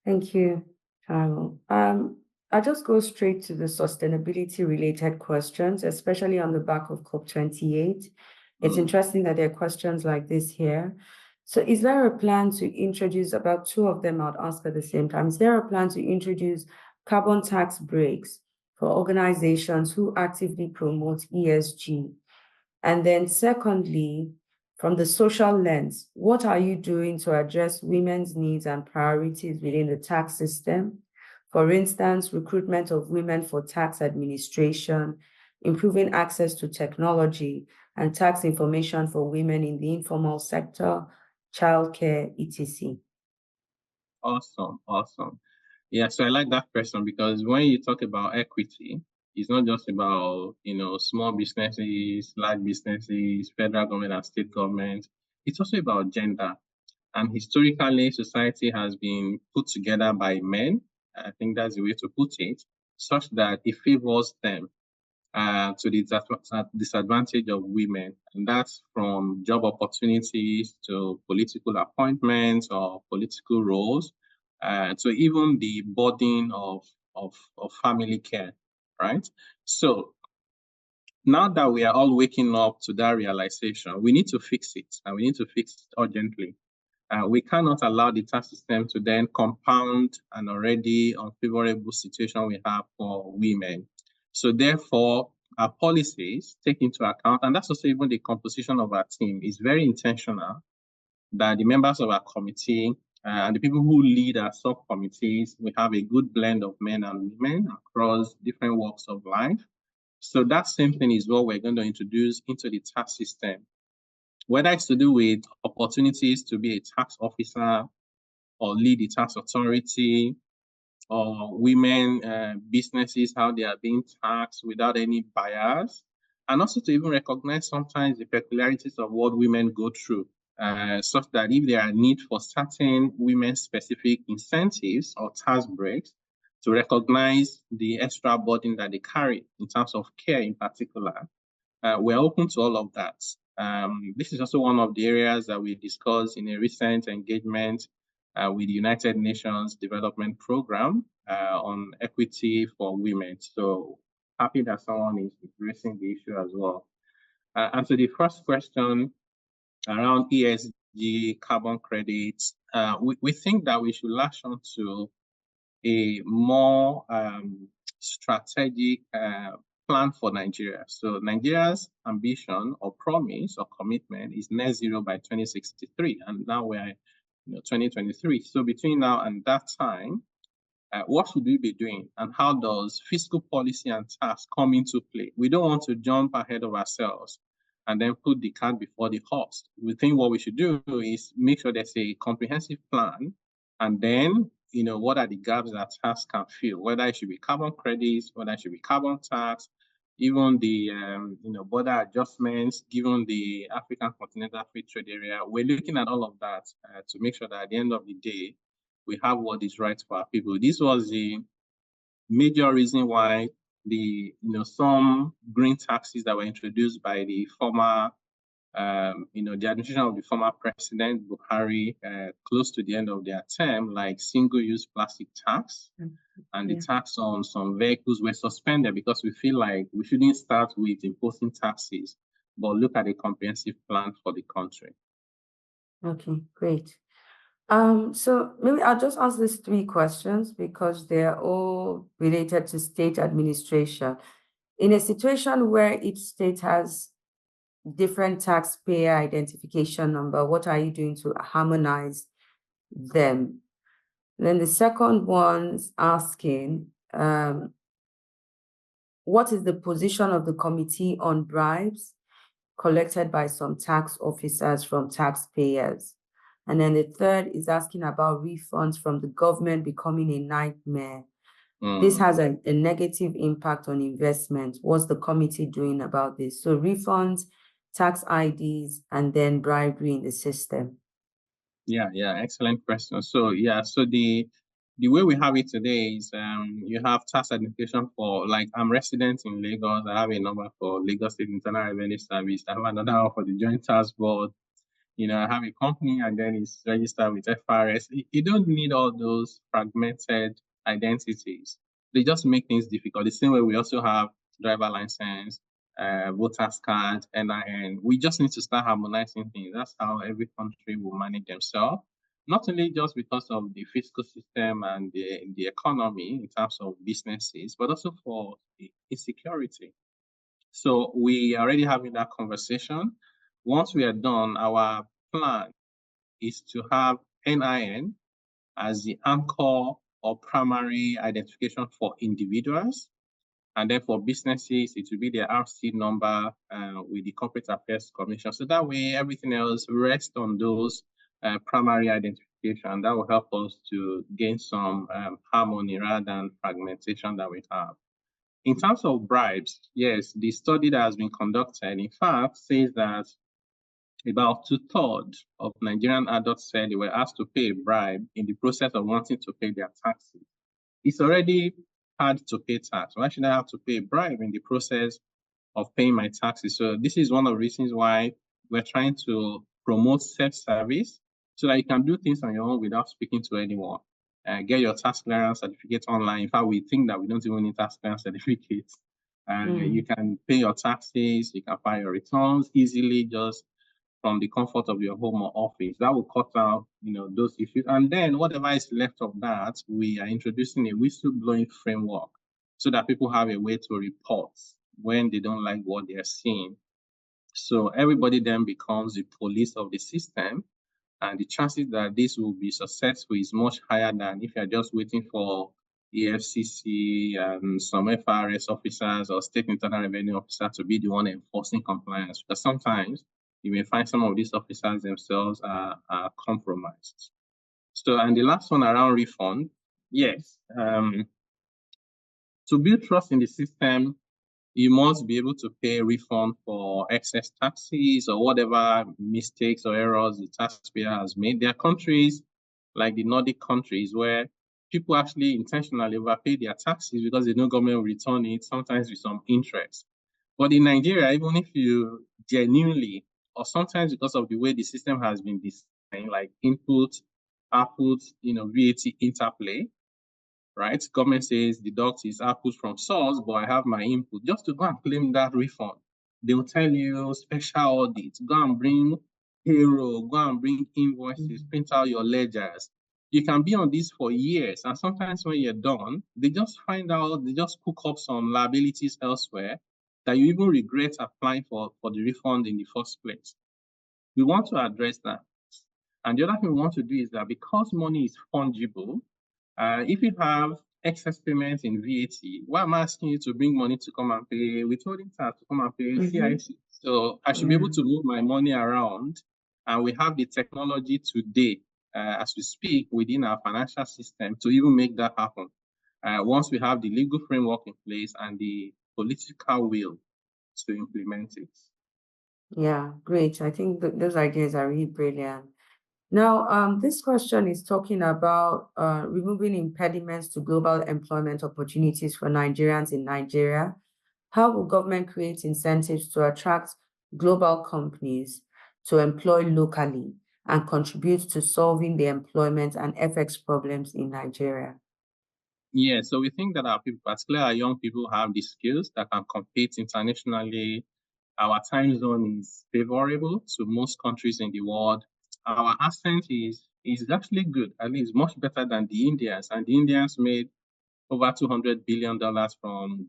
thank you, Carol. I'll just go straight to the sustainability related questions, especially on the back of COP28. It's interesting that there are questions like this here. So is there a plan to introduce, about two of them I'll ask at the same time, is there a plan to introduce carbon tax breaks for organizations who actively promote ESG? And then secondly, from the social lens, what are you doing to address women's needs and priorities within the tax system? For instance, recruitment of women for tax administration, improving access to technology, and tax information for women in the informal sector, childcare, etc. Awesome. Yeah, so I like that question, because when you talk about equity, it's not just about, small businesses, large businesses, federal government and state government. It's also about gender. And historically, society has been put together by men. I think that's the way to put it, such that it favors them to the disadvantage of women. And that's from job opportunities to political appointments or political roles, to even the burden of family care, right? So now that we are all waking up to that realization, we need to fix it, and we need to fix it urgently. We cannot allow the tax system to then compound an already unfavorable situation we have for women. So therefore, our policies take into account, and that's also even the composition of our team is very intentional, that the members of our committee and the people who lead our subcommittees, we have a good blend of men and women across different walks of life. So that same thing is what we're going to introduce into the tax system, whether it's to do with opportunities to be a tax officer or lead the tax authority, or women businesses, how they are being taxed without any bias, and also to even recognize sometimes the peculiarities of what women go through, such that if there are need for certain women-specific incentives or tax breaks, to recognize the extra burden that they carry in terms of care in particular, we're open to all of that. This is also one of the areas that we discussed in a recent engagement with the United Nations Development Program on equity for women. So happy that someone is addressing the issue as well. And so the first question around ESG carbon credits, we think that we should latch on to a more strategic plan for Nigeria. So Nigeria's ambition or promise or commitment is net zero by 2063, and now we're 2023. So between now and that time, what should we be doing, and how does fiscal policy and tax come into play? We don't want to jump ahead of ourselves and then put the cart before the horse. We think what we should do is make sure there's a comprehensive plan, and then what are the gaps that tax can fill, whether it should be carbon credits, whether it should be carbon tax, even the border adjustments, given the African Continental Free Trade Area. We're looking at all of that to make sure that at the end of the day, we have what is right for our people. This was the major reason why the some green taxes that were introduced by the former the administration of the former President Buhari close to the end of their term, like single-use plastic tax and the tax on some vehicles, were suspended because we feel like we shouldn't start with imposing taxes, but look at a comprehensive plan for the country. Okay, great. So maybe I'll just ask these 3 questions because they're all related to state administration. In a situation where each state has different taxpayer identification number, what are you doing to harmonize them? And then the second one's asking, what is the position of the committee on bribes collected by some tax officers from taxpayers? And then the third is asking about refunds from the government becoming a nightmare. This has a negative impact on investment. What's the committee doing about this? So refunds, tax IDs, and then bribery in the system. Yeah, excellent question. So the way we have it today is you have tax identification for, like, I'm resident in Lagos. I have a number for Lagos State Internal Revenue Service. I have another one for the Joint Tax Board. I have a company and then it's registered with FRS. You don't need all those fragmented identities. They just make things difficult. The same way we also have driver license, voters card, NIN. We just need to start harmonizing things. That's how every country will manage themselves. Not only just because of the fiscal system and the economy in terms of businesses, but also for the insecurity. So we are already having that conversation. Once we are done, our plan is to have NIN as the anchor or primary identification for individuals. And then for businesses, it will be their RC number with the Corporate Affairs Commission. So that way, everything else rests on those primary identification. That will help us to gain some harmony rather than fragmentation that we have. In terms of bribes, yes, the study that has been conducted, in fact, says that about 2/3 of Nigerian adults said they were asked to pay a bribe in the process of wanting to pay their taxes. It's already hard to pay tax. Why should I have to pay a bribe in the process of paying my taxes? So this is one of the reasons why we're trying to promote self-service so that you can do things on your own without speaking to anyone. Get your tax clearance certificate online. In fact, we think that we don't even need tax clearance certificates. You can pay your taxes, you can file your returns easily just from the comfort of your home or office. That will cut out, those issues. And then whatever is left of that, we are introducing a whistleblowing framework so that people have a way to report when they don't like what they're seeing. So everybody then becomes the police of the system, and the chances that this will be successful is much higher than if you're just waiting for EFCC and some FRS officers or state internal revenue officers to be the one enforcing compliance. Because sometimes you may find some of these officers themselves are compromised. So, and the last one around refund, yes. To build trust in the system, you must be able to pay refund for excess taxes or whatever mistakes or errors the taxpayer has made. There are countries like the Nordic countries where people actually intentionally overpay their taxes because they know government will return it, sometimes with some interest. But in Nigeria, even if you genuinely, or sometimes because of the way the system has been designed, like input, output, VAT interplay, right? Government says deduct his output from source, but I have my input. Just to go and claim that refund, they will tell you special audit, go and bring payroll, go and bring invoices, print out your ledgers. You can be on this for years, and sometimes when you're done, they just find out, they just cook up some liabilities elsewhere that you even regret applying for the refund in the first place. We want to address that. And the other thing we want to do is that because money is fungible, if you have excess payments in VAT, why am I asking you to bring money to come and pay withholding tax, to come and pay CIC? So I should be able to move my money around, and we have the technology today, as we speak, within our financial system to even make that happen. Once we have the legal framework in place and the political will to implement it. Yeah, great. I think those ideas are really brilliant. Now, this question is talking about removing impediments to global employment opportunities for Nigerians in Nigeria. How will government create incentives to attract global companies to employ locally and contribute to solving the employment and FX problems in Nigeria? Yeah, so we think that our people, particularly our young people, have the skills that can compete internationally. Our time zone is favorable to most countries in the world. Our accent is actually good, at least much better than the Indians. And the Indians made over $200 billion from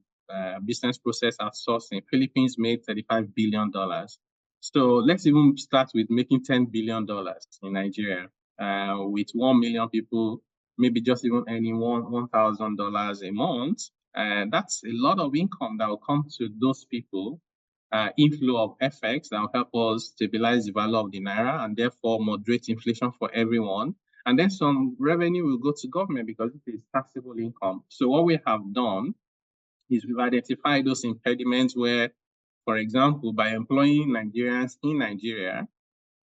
business process outsourcing. Philippines made $35 billion. So let's even start with making $10 billion in Nigeria. With 1 million people, maybe just even earning $1,000 a month. That's a lot of income that will come to those people. Inflow of FX that will help us stabilize the value of the naira and therefore moderate inflation for everyone. And then some revenue will go to government because it is taxable income. So what we have done is we've identified those impediments where, for example, by employing Nigerians in Nigeria,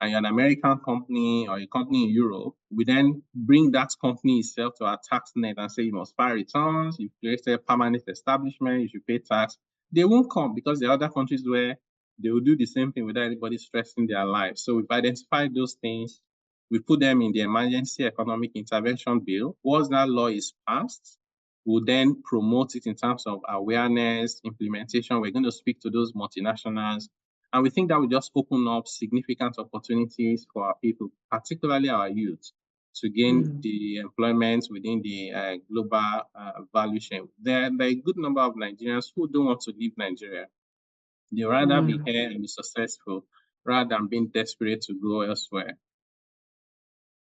and you're an American company or a company in Europe, we then bring that company itself to our tax net and say you must file returns, you've created a permanent establishment, you should pay tax. They won't come because there are other countries where they will do the same thing without anybody stressing their lives. So we've identified those things. We put them in the Emergency Economic Intervention Bill. Once that law is passed, we'll then promote it in terms of awareness, implementation. We're going to speak to those multinationals. And we think that will just open up significant opportunities for our people, particularly our youth, to gain the employment within the global value chain. There are a good number of Nigerians who don't want to leave Nigeria. They rather be here and be successful rather than being desperate to go elsewhere.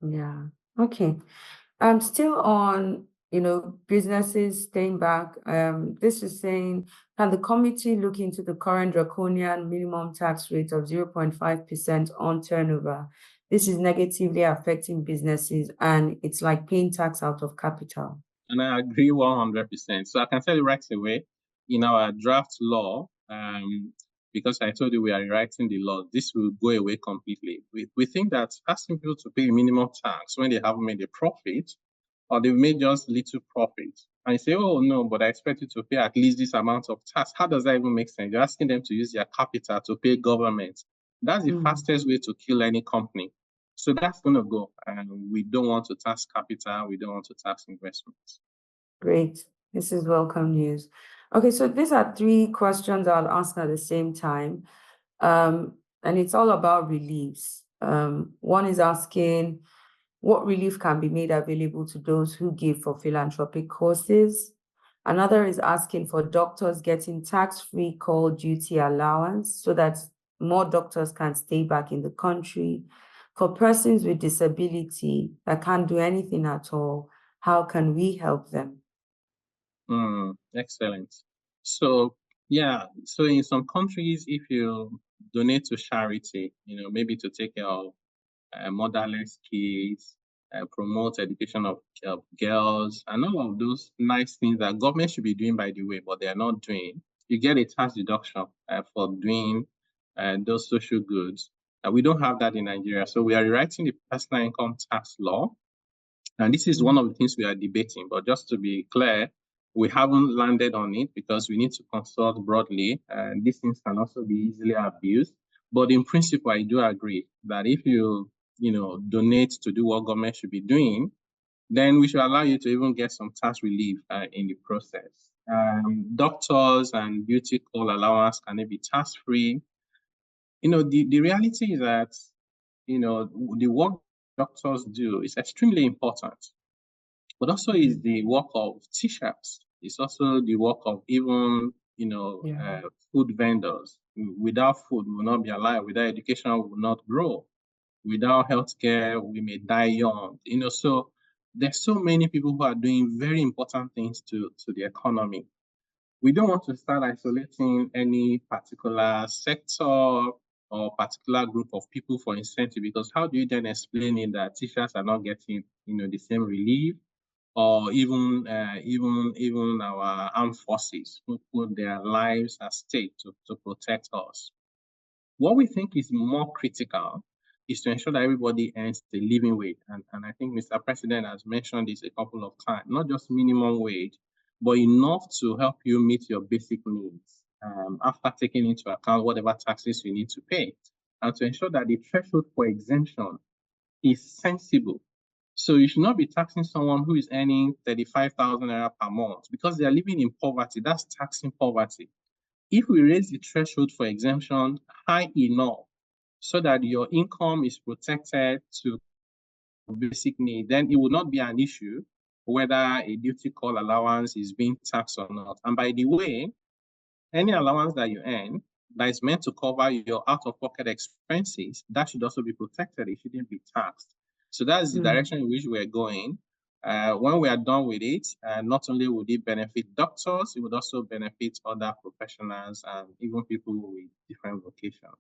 Yeah. Okay. Still on, businesses staying back. This is saying, can the committee look into the current draconian minimum tax rate of 0.5% on turnover? This is negatively affecting businesses and it's like paying tax out of capital. And I agree 100%. So I can tell you right away, in our draft law, because I told you we are rewriting the law, this will go away completely. We think that asking people to pay minimum tax when they haven't made a profit, or they've made just little profit, and you say, oh no, but I expect you to pay at least this amount of tax. How does that even make sense? You're asking them to use their capital to pay government. That's the fastest way to kill any company. So that's going to go. And we don't want to tax capital. We don't want to tax investments. Great. This is welcome news. Okay, so these are 3 questions I'll ask at the same time. And it's all about reliefs. One is asking, what relief can be made available to those who give for philanthropic causes? Another is asking for doctors getting tax-free call duty allowance so that more doctors can stay back in the country. For persons with disability that can't do anything at all, how can we help them? Excellent. So, yeah, so in some countries, if you donate to charity, maybe to take care of motherless kids, promote education of girls, and all of those nice things that government should be doing, by the way, but they're not doing, you get a tax deduction for doing those social goods. We don't have that in Nigeria. So we are rewriting the personal income tax law. And this is one of the things we are debating. But just to be clear, We haven't landed on it because we need to consult broadly, and these things can also be easily abused. But in principle, I do agree that if you donate to do what government should be doing, then we should allow you to even get some tax relief in the process. Doctors and beauty call allowance, can it be tax-free? The reality is that, the work doctors do is extremely important, but also is the work of teachers. It's also the work of even, food vendors. Without food, we will not be alive. Without education, we will not grow. Without healthcare, we may die young. So there's so many people who are doing very important things to the economy. We don't want to start isolating any particular sector or particular group of people for incentive, because how do you then explain it that teachers are not getting, the same relief, or even our armed forces who put their lives at stake to protect us? What we think is more critical is to ensure that everybody earns the living wage. And I think Mr. President has mentioned this a couple of times, not just minimum wage, but enough to help you meet your basic needs after taking into account whatever taxes you need to pay, and to ensure that the threshold for exemption is sensible. So you should not be taxing someone who is earning 35,000 naira per month because they are living in poverty. That's taxing poverty. If we raise the threshold for exemption high enough so that your income is protected to basic need, then it will not be an issue whether a duty call allowance is being taxed or not. And by the way, any allowance that you earn that is meant to cover your out-of-pocket expenses, that should also be protected. It shouldn't be taxed. So that's the direction in which we're going. When we are done with it, not only would it benefit doctors, it would also benefit other professionals and even people with different vocations.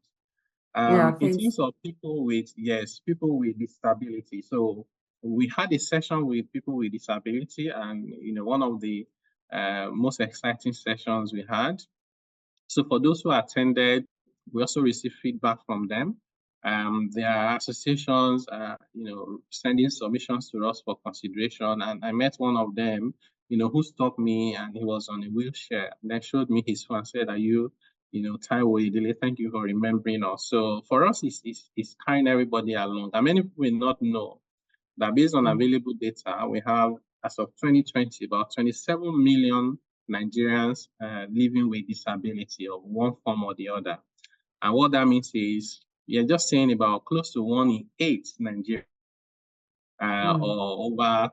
In terms of people with disability, so we had a session with people with disability, and one of the most exciting sessions we had. So for those who attended, we also received feedback from them. There are associations, sending submissions to us for consideration. And I met one of them, who stopped me, and he was on a wheelchair. And then showed me his phone and said, "Are you, Taiwo Idile? Thank you for remembering us." So for us, it's carrying everybody along. And many people will not know that based on available data, we have, as of 2020, about 27 million Nigerians living with disability of one form or the other. And what that means is you're just saying about close to 1 in 8 Nigerians, or over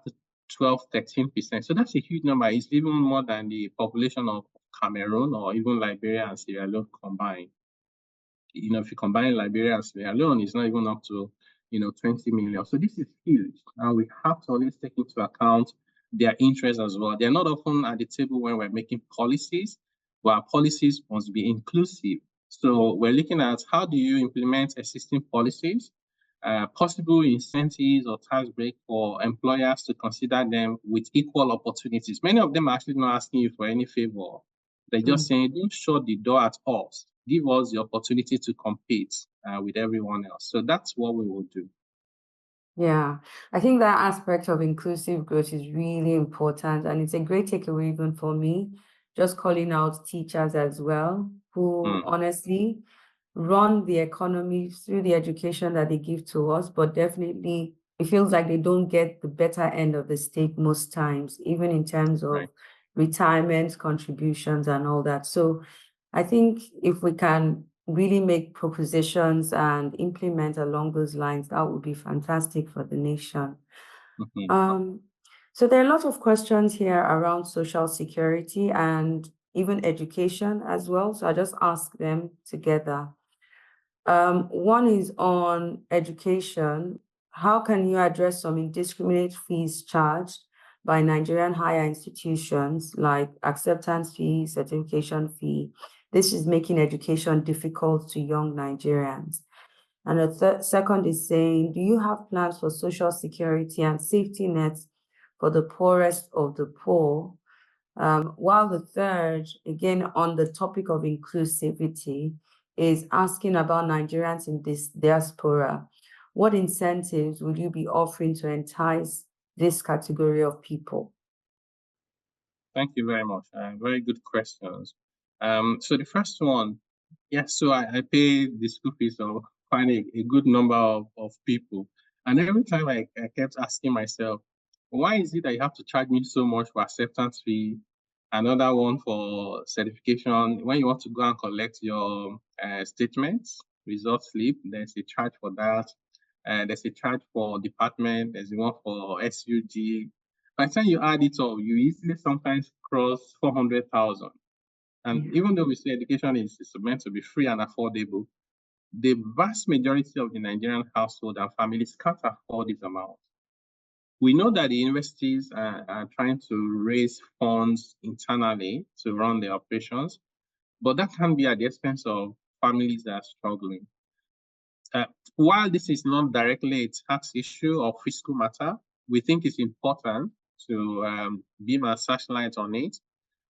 12-13%. So that's a huge number. It's even more than the population of Cameroon or even Liberia and Sierra Leone combined. If you combine Liberia and Sierra Leone, it's not even up to 20 million. So this is huge, and we have to always take into account their interests as well. They're not often at the table when we're making policies, but our policies must be inclusive. So we're looking at how do you implement existing policies, possible incentives or tax break for employers to consider them with equal opportunities. Many of them are actually not asking you for any favor. They're just saying, don't shut the door at us. Give us the opportunity to compete with everyone else. So that's what we will do. Yeah, I think that aspect of inclusive growth is really important, and it's a great takeaway even for me, just calling out teachers as well, who honestly run the economy through the education that they give to us, but definitely it feels like they don't get the better end of the stick most times, even in terms of retirement contributions and all that. So I think if we can really make propositions and implement along those lines, that would be fantastic for the nation. So there are a lot of questions here around social security and even education as well. So I just ask them together. One is on education. How can you address some indiscriminate fees charged by Nigerian higher institutions like acceptance fee, certification fee? This is making education difficult to young Nigerians. And the second is saying, do you have plans for social security and safety nets for the poorest of the poor? While the third, again, on the topic of inclusivity, is asking about Nigerians in this diaspora. What incentives will you be offering to entice this category of people? Thank you very much. Very good questions. So the first one, yes, so I pay the school fees of quite a good number of people. And every time I kept asking myself, why is it that you have to charge me so much for acceptance fee? Another one for certification. When you want to go and collect your statements, result slip, there's a charge for that. There's a charge for department, there's one for SUG. By the time you add it all, you easily sometimes cross 400,000. And even though we say education is meant to be free and affordable, the vast majority of the Nigerian household and families can't afford this amount. We know that the universities are trying to raise funds internally to run their operations, but that can be at the expense of families that are struggling. While this is not directly a tax issue or fiscal matter, we think it's important to beam a searchlight on it.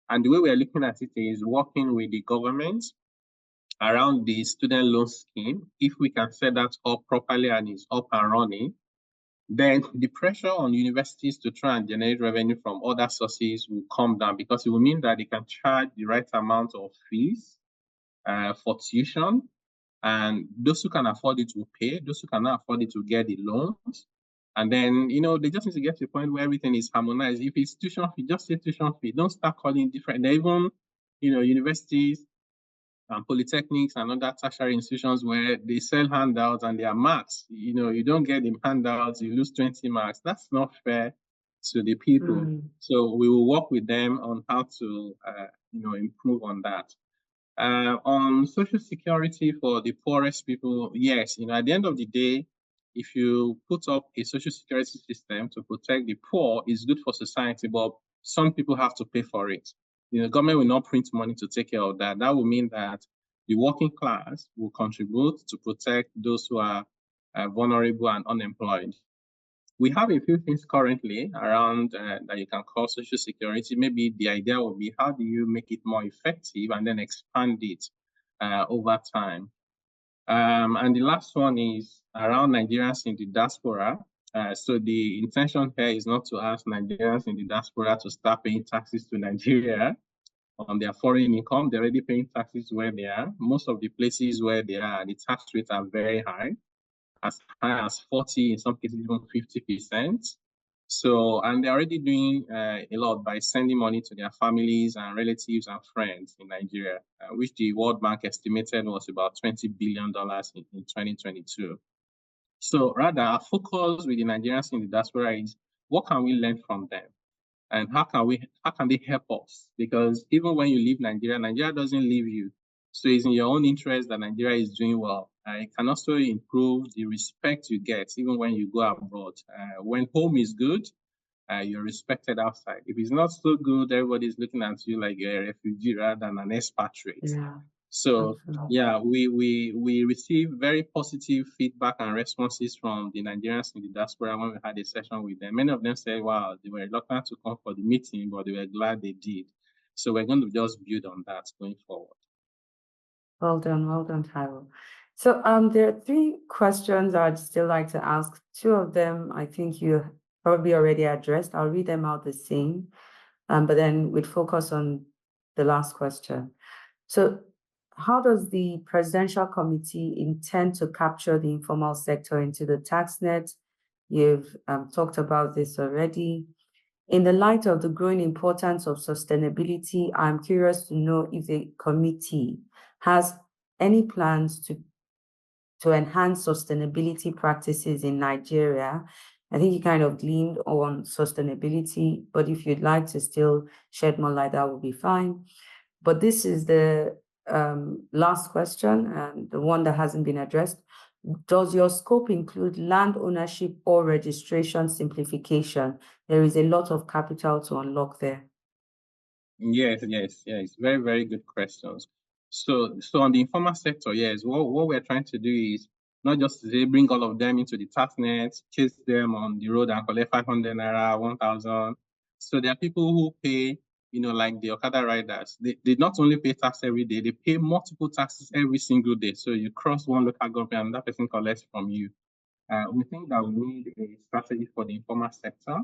And the way we are looking at it is working with the government around the student loan scheme. If we can set that up properly and it's up and running, then the pressure on universities to try and generate revenue from other sources will come down, because it will mean that they can charge the right amount of fees for tuition. And those who can afford it will pay, those who cannot afford it will get the loans. And then, they just need to get to a point where everything is harmonized. If it's tuition fee, just say tuition fee. Don't start calling different. They even, universities and polytechnics and other tertiary institutions where they sell handouts and they are marks. You don't get the handouts, you lose 20 marks. That's not fair to the people. So we will work with them on how to, improve on that. On social security for the poorest people, yes, at the end of the day, if you put up a social security system to protect the poor, it's good for society, but some people have to pay for it. The government will not print money to take care of that. That will mean that the working class will contribute to protect those who are vulnerable and unemployed. We have a few things currently around that you can call social security. Maybe the idea will be, how do you make it more effective and then expand it over time? And the last one is around Nigerians in the diaspora. So the intention here is not to ask Nigerians in the diaspora to start paying taxes to Nigeria on their foreign income. They're already paying taxes where they are. Most of the places where they are, the tax rates are very high as 40, in some cases even 50%. So, and they're already doing a lot by sending money to their families and relatives and friends in Nigeria, which the World Bank estimated was about $20 billion in 2022. So rather, our focus with the Nigerians in the diaspora is, what can we learn from them? And how can they help us? Because even when you leave Nigeria, Nigeria doesn't leave you. So it's in your own interest that Nigeria is doing well. It can also improve the respect you get even when you go abroad. When home is good, you're respected outside. If it's not so good, everybody's looking at you like you're a refugee rather than an expatriate. Yeah. So yeah, we receive very positive feedback and responses from the Nigerians in the diaspora when we had a session with them. Many of them said, wow, they were reluctant to come for the meeting, but they were glad they did. So we're going to just build on that going forward. Well done, Tyrell. So there are three questions I'd still like to ask. Two of them I think you probably already addressed. I'll read them out the same, but then we'd focus on the last question. So how does the Presidential Committee intend to capture the informal sector into the tax net? You've talked about this already. In the light of the growing importance of sustainability, I'm curious to know if the committee has any plans to enhance sustainability practices in Nigeria. I think you kind of gleaned on sustainability, but if you'd like to still shed more light, that would be fine. But this is the last question, and the one that hasn't been addressed. Does your scope include land ownership or registration simplification? There is a lot of capital to unlock there. Yes. Very, very good questions. So on the informal sector, yes, what we're trying to do is not just to bring all of them into the tax net, chase them on the road and collect 500 naira, 1,000. So there are people who pay, like the Okada riders. They not only pay tax every day, they pay multiple taxes every single day. So you cross one local government and that person collects from you. We think that we need a strategy for the informal sector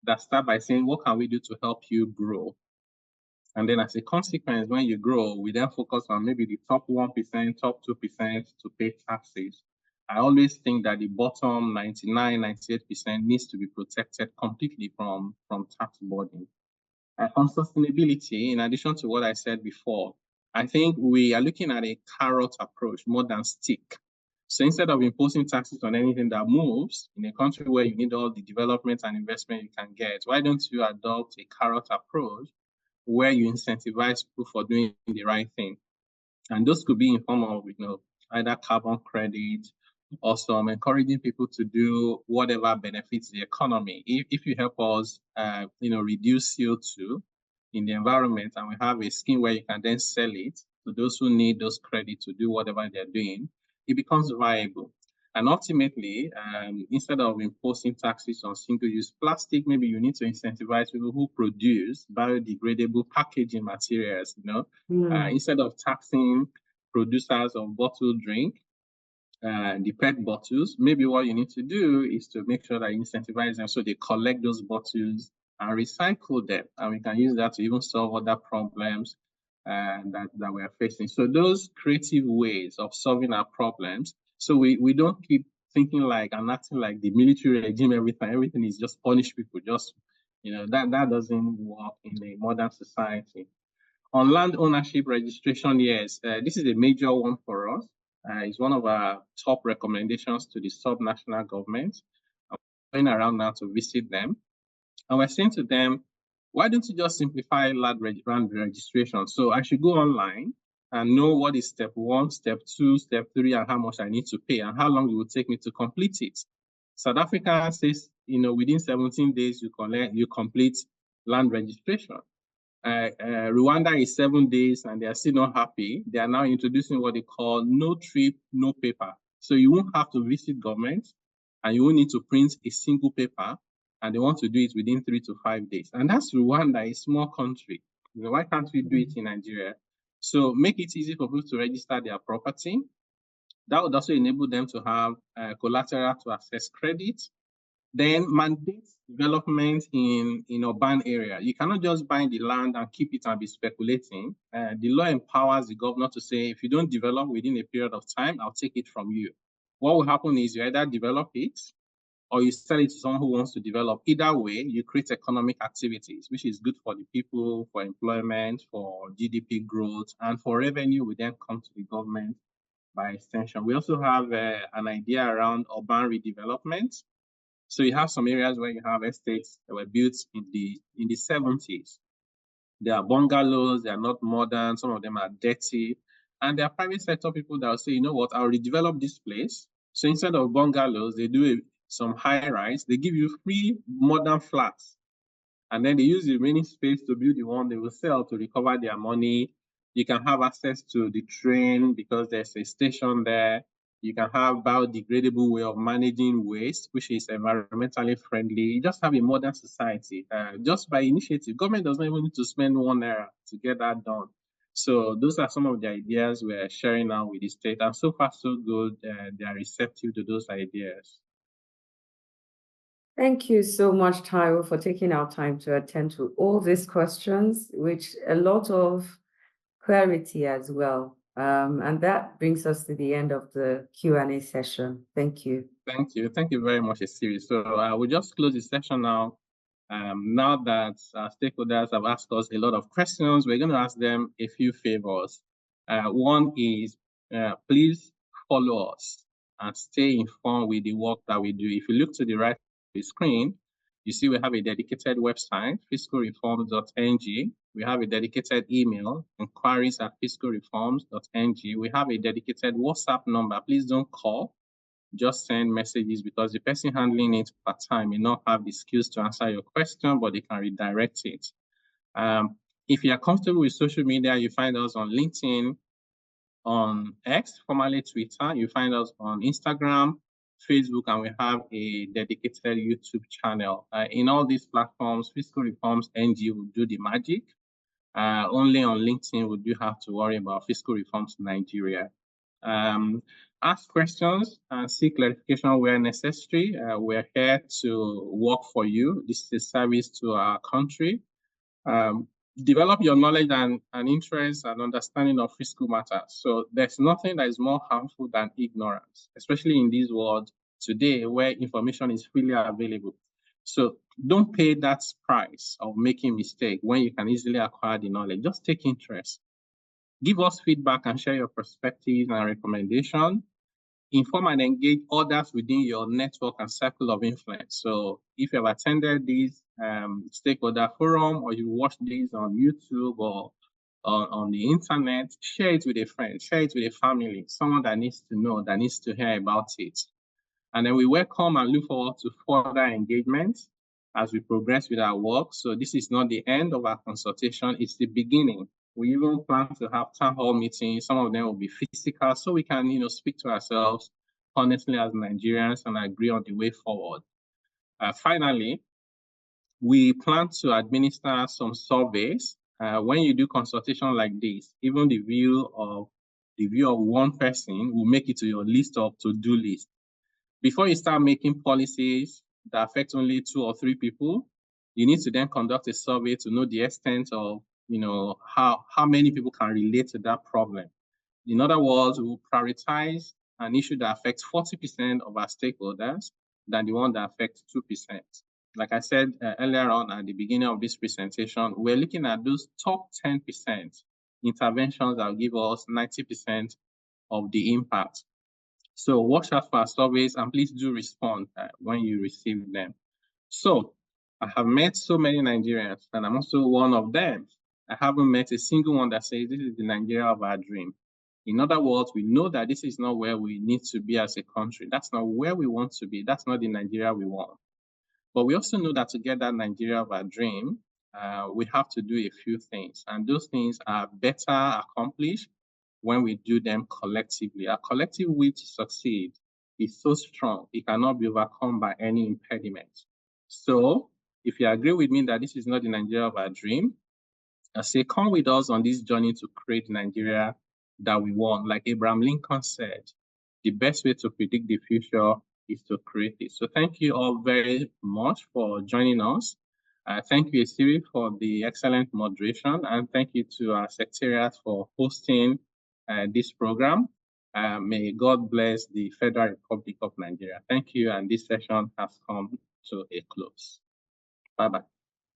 that start by saying, what can we do to help you grow? And then as a consequence, when you grow, we then focus on maybe the top 1%, top 2% to pay taxes. I always think that the bottom 99, 98% needs to be protected completely from tax burden. On sustainability, in addition to what I said before, I think we are looking at a carrot approach more than stick. So instead of imposing taxes on anything that moves in a country where you need all the development and investment you can get, why don't you adopt a carrot approach where you incentivize people for doing the right thing? And those could be in form of, either carbon credit or some encouraging people to do whatever benefits the economy. If you help us, reduce CO2 in the environment, and we have a scheme where you can then sell it to those who need those credits to do whatever they're doing, it becomes viable. And ultimately, instead of imposing taxes on single-use plastic, maybe you need to incentivize people who produce biodegradable packaging materials. Instead of taxing producers of bottled drink, the PET bottles, maybe what you need to do is to make sure that you incentivize them so they collect those bottles and recycle them. And we can use that to even solve other problems that we're facing. So those creative ways of solving our problems, so we don't keep thinking like and acting like the military regime, everything is just punish people, that doesn't work in a modern society. On land ownership registration, yes, this is a major one for us. It's one of our top recommendations to the sub-national government. I'm going around now to visit them. And we're saying to them, why don't you just simplify land registration? So I should go online and know what is step 1, step 2, step 3, and how much I need to pay, and how long it will take me to complete it. South Africa says, within 17 days, you complete land registration. Rwanda is 7 days and they are still not happy. They are now introducing what they call no trip, no paper. So you won't have to visit government and you won't need to print a single paper, and they want to do it within 3 to 5 days. And that's Rwanda, a small country. Why can't we do it in Nigeria? So make it easy for people to register their property. That would also enable them to have collateral to access credit. Then mandate development in urban area. You cannot just buy the land and keep it and be speculating. The law empowers the governor to say, if you don't develop within a period of time, I'll take it from you. What will happen is you either develop it or you sell it to someone who wants to develop. Either way, you create economic activities, which is good for the people, for employment, for GDP growth, and for revenue will then come to the government by extension. We also have an idea around urban redevelopment. So you have some areas where you have estates that were built in the 70s. They are bungalows, they are not modern, some of them are dirty. And there are private sector people that will say, you know what, I'll redevelop this place. So instead of bungalows, they do some high rise, they give you free modern flats. And then they use the remaining space to build the one they will sell to recover their money. You can have access to the train because there's a station there. You can have biodegradable way of managing waste, which is environmentally friendly. You just have a modern society, just by initiative. Government doesn't even need to spend €1 to get that done. So those are some of the ideas we're sharing now with the state. And so far, so good. They are receptive to those ideas. Thank you so much, Taiwo, for taking our time to attend to all these questions, which a lot of clarity as well. And that brings us to the end of the Q&A session. Thank you. Thank you. Thank you very much, Esiri. So I will just close the session now. Now that our stakeholders have asked us a lot of questions, we're going to ask them a few favors. One is, please follow us and stay informed with the work that we do. If you look to the right of the screen, you see we have a dedicated website, fiscalreforms.ng. We have a dedicated email, inquiries@fiscalreforms.ng. We have a dedicated WhatsApp number. Please don't call, just send messages, because the person handling it part-time may not have the skills to answer your question, but they can redirect it. If you are comfortable with social media, you find us on LinkedIn, on X, formerly Twitter. You find us on Instagram, Facebook, and we have a dedicated YouTube channel. In all these platforms, Fiscal Reforms NG will do the magic. Only on LinkedIn would you have to worry about Fiscal Reforms Nigeria. Ask questions and seek clarification where necessary. We're here to work for you. This is a service to our country. develop your knowledge and interest and understanding of fiscal matters. So there's nothing that is more harmful than ignorance, especially in this world today where information is freely available. So don't pay that price of making mistake when you can easily acquire the knowledge. Just take interest. Give us feedback and share your perspectives and recommendations. Inform and engage others within your network and circle of influence. So if you have attended this stakeholder forum or you watch this on YouTube or on the internet, share it with a friend, share it with a family, someone that needs to know, that needs to hear about it. And then we welcome and look forward to further engagement as we progress with our work. So this is not the end of our consultation, it's the beginning. We even plan to have town hall meetings. Some of them will be physical, so we can, speak to ourselves honestly as Nigerians and agree on the way forward. Finally, we plan to administer some surveys. When you do consultation like this, even the view of one person will make it to your list of to-do list. Before you start making policies that affect only 2 or 3 people, you need to then conduct a survey to know the extent of, how many people can relate to that problem. In other words, we will prioritize an issue that affects 40% of our stakeholders than the one that affects 2%. Like I said earlier on at the beginning of this presentation, we're looking at those top 10% interventions that will give us 90% of the impact. So watch out for our surveys and please do respond when you receive them. So I have met so many Nigerians and I'm also one of them. I haven't met a single one that says this is the Nigeria of our dream. In other words, we know that this is not where we need to be as a country. That's not where we want to be. That's not the Nigeria we want. But we also know that to get that Nigeria of our dream, we have to do a few things. And those things are better accomplished when we do them collectively. Our collective will to succeed is so strong, it cannot be overcome by any impediment. So if you agree with me that this is not the Nigeria of our dream, I say come with us on this journey to create Nigeria that we want. Like Abraham Lincoln said, the best way to predict the future is to create it. So thank you all very much for joining us. Thank you, Esiri, for the excellent moderation, and thank you to our secretariat for hosting this program. May God bless the Federal Republic of Nigeria. Thank you, and this session has come to a close. Bye-bye.